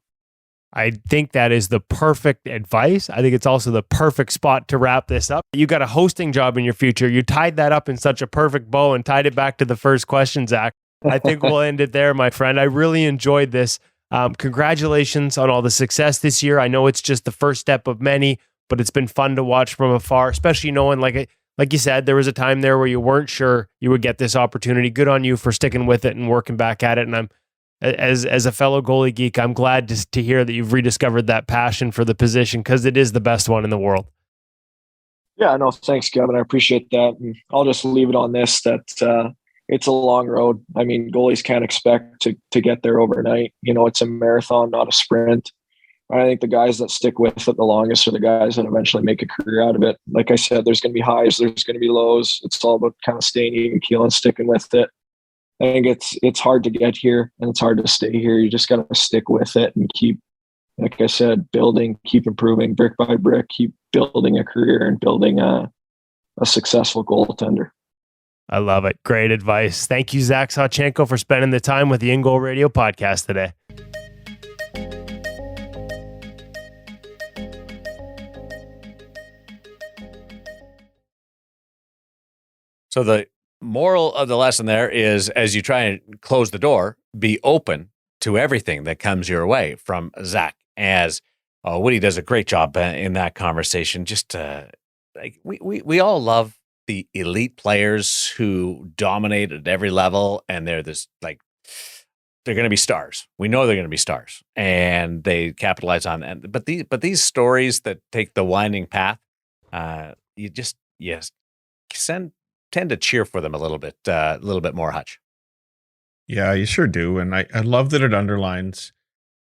I think that is the perfect advice. I think it's also the perfect spot to wrap this up. You got a hosting job in your future. You tied that up in such a perfect bow and tied it back to the first question, Zach. I think we'll end it there, my friend. I really enjoyed this. Congratulations on all the success this year. I know it's just the first step of many, but it's been fun to watch from afar, especially knowing, like you said, there was a time there where you weren't sure you would get this opportunity. Good on you for sticking with it and working back at it. And I'm, as a fellow goalie geek, I'm glad to hear that you've rediscovered that passion for the position because it is the best one in the world. Yeah, no, thanks, Kevin. I appreciate that. And I'll just leave it on this, that it's a long road. I mean, goalies can't expect to get there overnight. It's a marathon, not a sprint. I think the guys that stick with it the longest are the guys that eventually make a career out of it. Like I said, there's going to be highs, there's going to be lows. It's all about kind of staying even keel and sticking with it. I think it's hard to get here and it's hard to stay here. You just got to stick with it and keep, like I said, building, keep improving brick by brick, keep building a career and building a successful goaltender. I love it. Great advice. Thank you, Zach Sawchenko, for spending the time with the InGoal Radio podcast today. So the moral of the lesson there is, as you try and close the door, be open to everything that comes your way from Zach. As Woody does a great job in that conversation. Just like we all love the elite players who dominate at every level, and they're they're going to be stars. We know they're going to be stars, and they capitalize on that. But these stories that take the winding path, tend to cheer for them a little bit more, Hutch. Yeah, you sure do. And I love that it underlines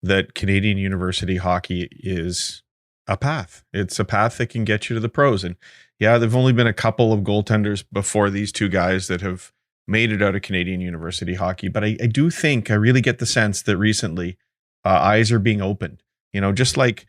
that Canadian university hockey is a path. It's a path that can get you to the pros. And yeah, there've only been a couple of goaltenders before these two guys that have made it out of Canadian university hockey. But I do think I really get the sense that recently eyes are being opened. Just like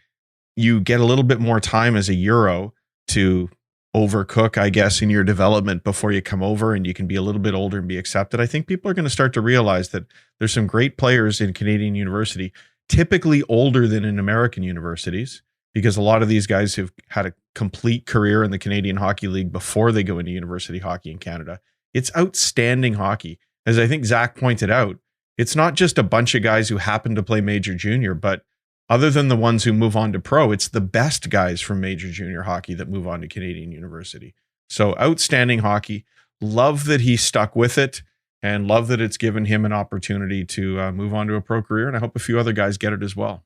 you get a little bit more time as a Euro to overcook, I guess, in your development before you come over and you can be a little bit older and be accepted. I think people are going to start to realize that there's some great players in Canadian university, typically older than in American universities, because a lot of these guys have had a complete career in the Canadian Hockey League before they go into university hockey in Canada. It's outstanding hockey. As I think Zach pointed out, it's not just a bunch of guys who happen to play major junior, but other than the ones who move on to pro, it's the best guys from major junior hockey that move on to Canadian university. So outstanding hockey. Love that he stuck with it and love that it's given him an opportunity to move on to a pro career. And I hope a few other guys get it as well.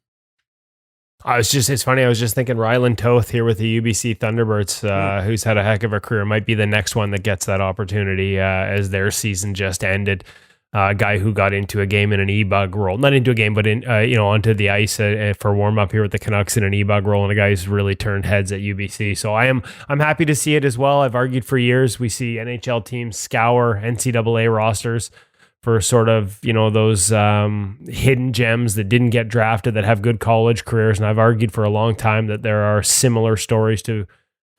It's funny. I was just thinking Ryland Toth here with the UBC Thunderbirds, who's had a heck of a career, might be the next one that gets that opportunity as their season just ended. A guy who got into a game in an e-bug role, not into a game, but onto the ice for warm up here with the Canucks in an e-bug role, and a guy who's really turned heads at UBC. So I'm happy to see it as well. I've argued for years. We see NHL teams scour NCAA rosters for sort of, those hidden gems that didn't get drafted that have good college careers. And I've argued for a long time that there are similar stories to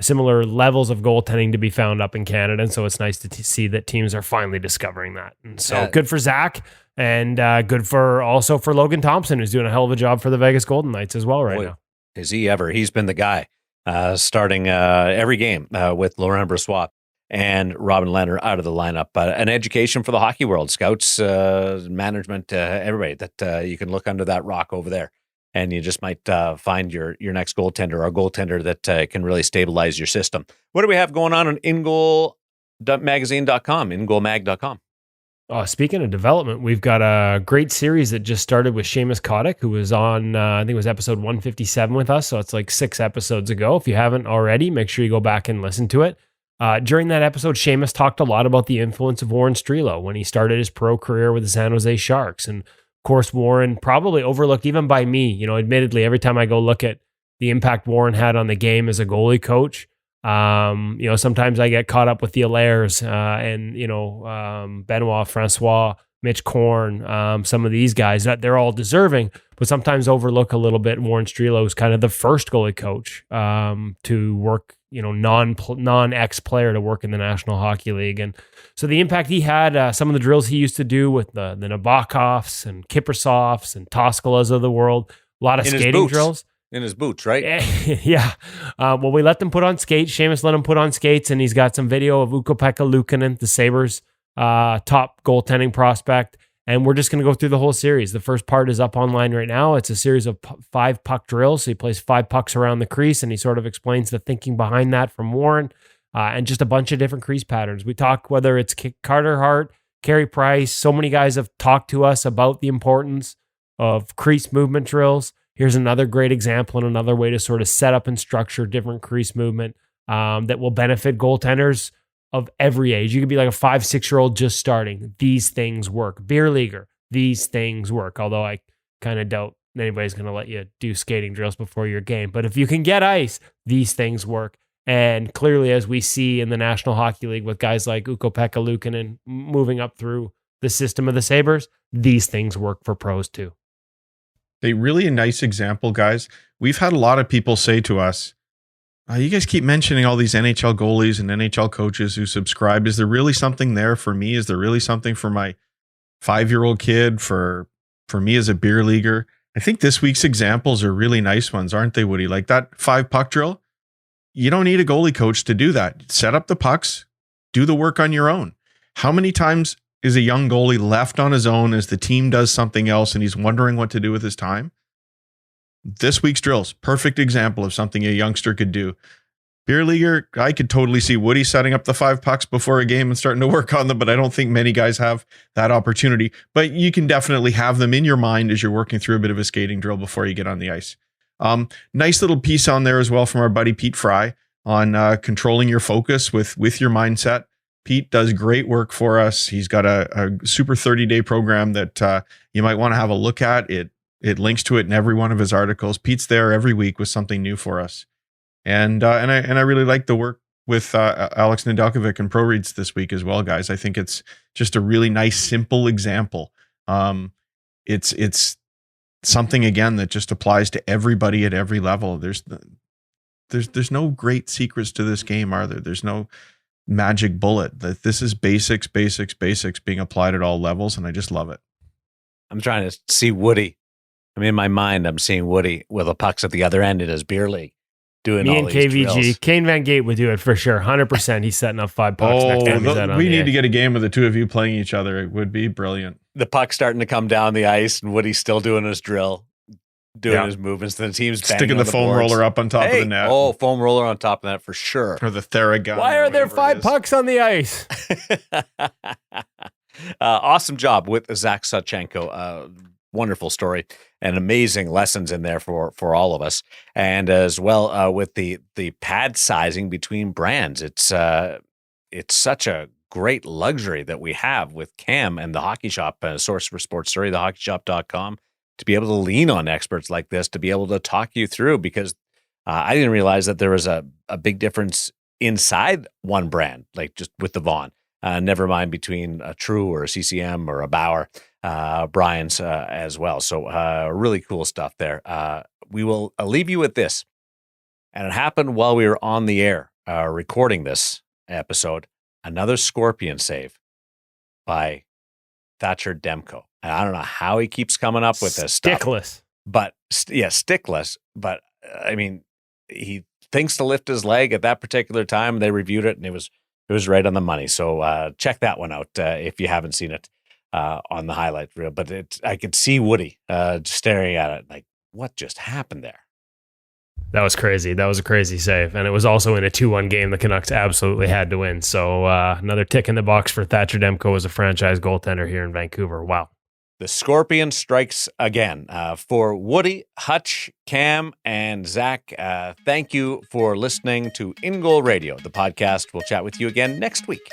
similar levels of goaltending to be found up in Canada. And so it's nice to see that teams are finally discovering that. And so good for Zach and good for Logan Thompson, who's doing a hell of a job for the Vegas Golden Knights as well now. Is he ever? He's been the guy starting every game with Laurent Brossoit and Robin Lehner out of the lineup. An education for the hockey world, scouts, management, everybody, that you can look under that rock over there. And you just might find your next goaltender or a goaltender that can really stabilize your system. What do we have going on InGoalMagazine.com, InGoalMag.com? Speaking of development, we've got a great series that just started with Seamus Kotick, who was on, I think it was episode 157 with us. So it's like 6 episodes ago. If you haven't already, make sure you go back and listen to it. During that episode, Seamus talked a lot about the influence of Warren Strelo when he started his pro career with the San Jose Sharks. And of course, Warren, probably overlooked even by me, admittedly, every time I go look at the impact Warren had on the game as a goalie coach. Sometimes I get caught up with the Allairs Benoit Francois, Mitch Korn, some of these guys that they're all deserving, but sometimes overlook a little bit. Warren Strelo is kind of the first goalie coach to work, non-ex player to work in the National Hockey League. And so the impact he had, some of the drills he used to do with the Nabokovs and Kiprasovs and Toskalas of the world, a lot of skating drills. In his boots, right? Yeah. Well, we let them put on skates. Seamus let him put on skates, and he's got some video of Ukko-Pekka Luukkonen, the Sabres' top goaltending prospect. And we're just going to go through the whole series. The first part is up online right now. It's a series of 5 puck drills. So he plays 5 pucks around the crease, and he sort of explains the thinking behind that from Warren and just a bunch of different crease patterns. We talk whether it's Carter Hart, Carey Price. So many guys have talked to us about the importance of crease movement drills. Here's another great example and another way to sort of set up and structure different crease movement that will benefit goaltenders of every age. You could be like a 5-6-year-old just starting. These things work. Beer leaguer, these things work. Although I kind of doubt anybody's going to let you do skating drills before your game. But if you can get ice, these things work. And clearly, as we see in the National Hockey League with guys like Ukko-Pekka Luukkonen moving up through the system of the Sabres, these things work for pros too. A really nice example, guys. We've had a lot of people say to us, you guys keep mentioning all these NHL goalies and NHL coaches who subscribe. Is there really something there for me? Is there really something for my 5-year-old kid, for me as a beer leaguer? I think this week's examples are really nice ones, aren't they, Woody? Like that 5 puck drill. You don't need a goalie coach to do that. Set up the pucks, do the work on your own. How many times is a young goalie left on his own as the team does something else and he's wondering what to do with his time? This week's drills, perfect example of something a youngster could do. Beer leaguer, I could totally see Woody setting up the 5 pucks before a game and starting to work on them, but I don't think many guys have that opportunity. But you can definitely have them in your mind as you're working through a bit of a skating drill before you get on the ice. Nice little piece on there as well from our buddy Pete Fry on controlling your focus with your mindset. Pete does great work for us. He's got a super 30-day program that you might want to have a look at. It It links to it in every one of his articles. Pete's there every week with something new for us. And I really like the work with Alex Nedeljkovic and ProReads this week as well, guys. I think it's just a really nice, simple example. It's something, again, that just applies to everybody at every level. There's no great secrets to this game, are there? There's no magic bullet. That this is basics being applied at all levels, and I just love it. I'm trying to see Woody. I mean, in my mind, I'm seeing Woody with the pucks at the other end in his beer league. Doing Me all and these KVG. drills. Kane Van Gate would do it for sure. 100%. He's setting up 5 pucks next time he's out on we the need ice. to get a game with the two of you playing each other. It would be brilliant. The puck's starting to come down the ice, and Woody's still doing his drill, doing his movements. The team's Sticking the foam boards. roller up on top of the net. Oh, foam roller on top of that for sure. Or the Theragun. Why or are there whatever it 5 is. pucks on the ice? Awesome job with Zach Sawchenko. Wonderful story and amazing lessons in there for all of us, and as well with the pad sizing between brands. It's such a great luxury that we have with Cam and the Hockey Shop, source for sports story, thehockeyshop.com, to be able to lean on experts like this to be able to talk you through, because I didn't realize that there was a big difference inside one brand, like just with the Vaughn. Never mind between a True or a CCM or a Bauer, Brian's as well. So really cool stuff there. We will leave you with this. And it happened while we were on the air recording this episode. Another Scorpion save by Thatcher Demko. And I don't know how he keeps coming up with this stuff. Stickless. But stickless. But I mean, he thinks to lift his leg at that particular time. They reviewed it, and it was right on the money. So check that one out if you haven't seen it on the highlight reel. But I could see Woody staring at it like, what just happened there? That was crazy. That was a crazy save. And it was also in a 2-1 game the Canucks absolutely had to win. So another tick in the box for Thatcher Demko as a franchise goaltender here in Vancouver. Wow. The Scorpion strikes again. For Woody, Hutch, Cam, and Zach, thank you for listening to InGoal Radio, the podcast. We'll chat with you again next week.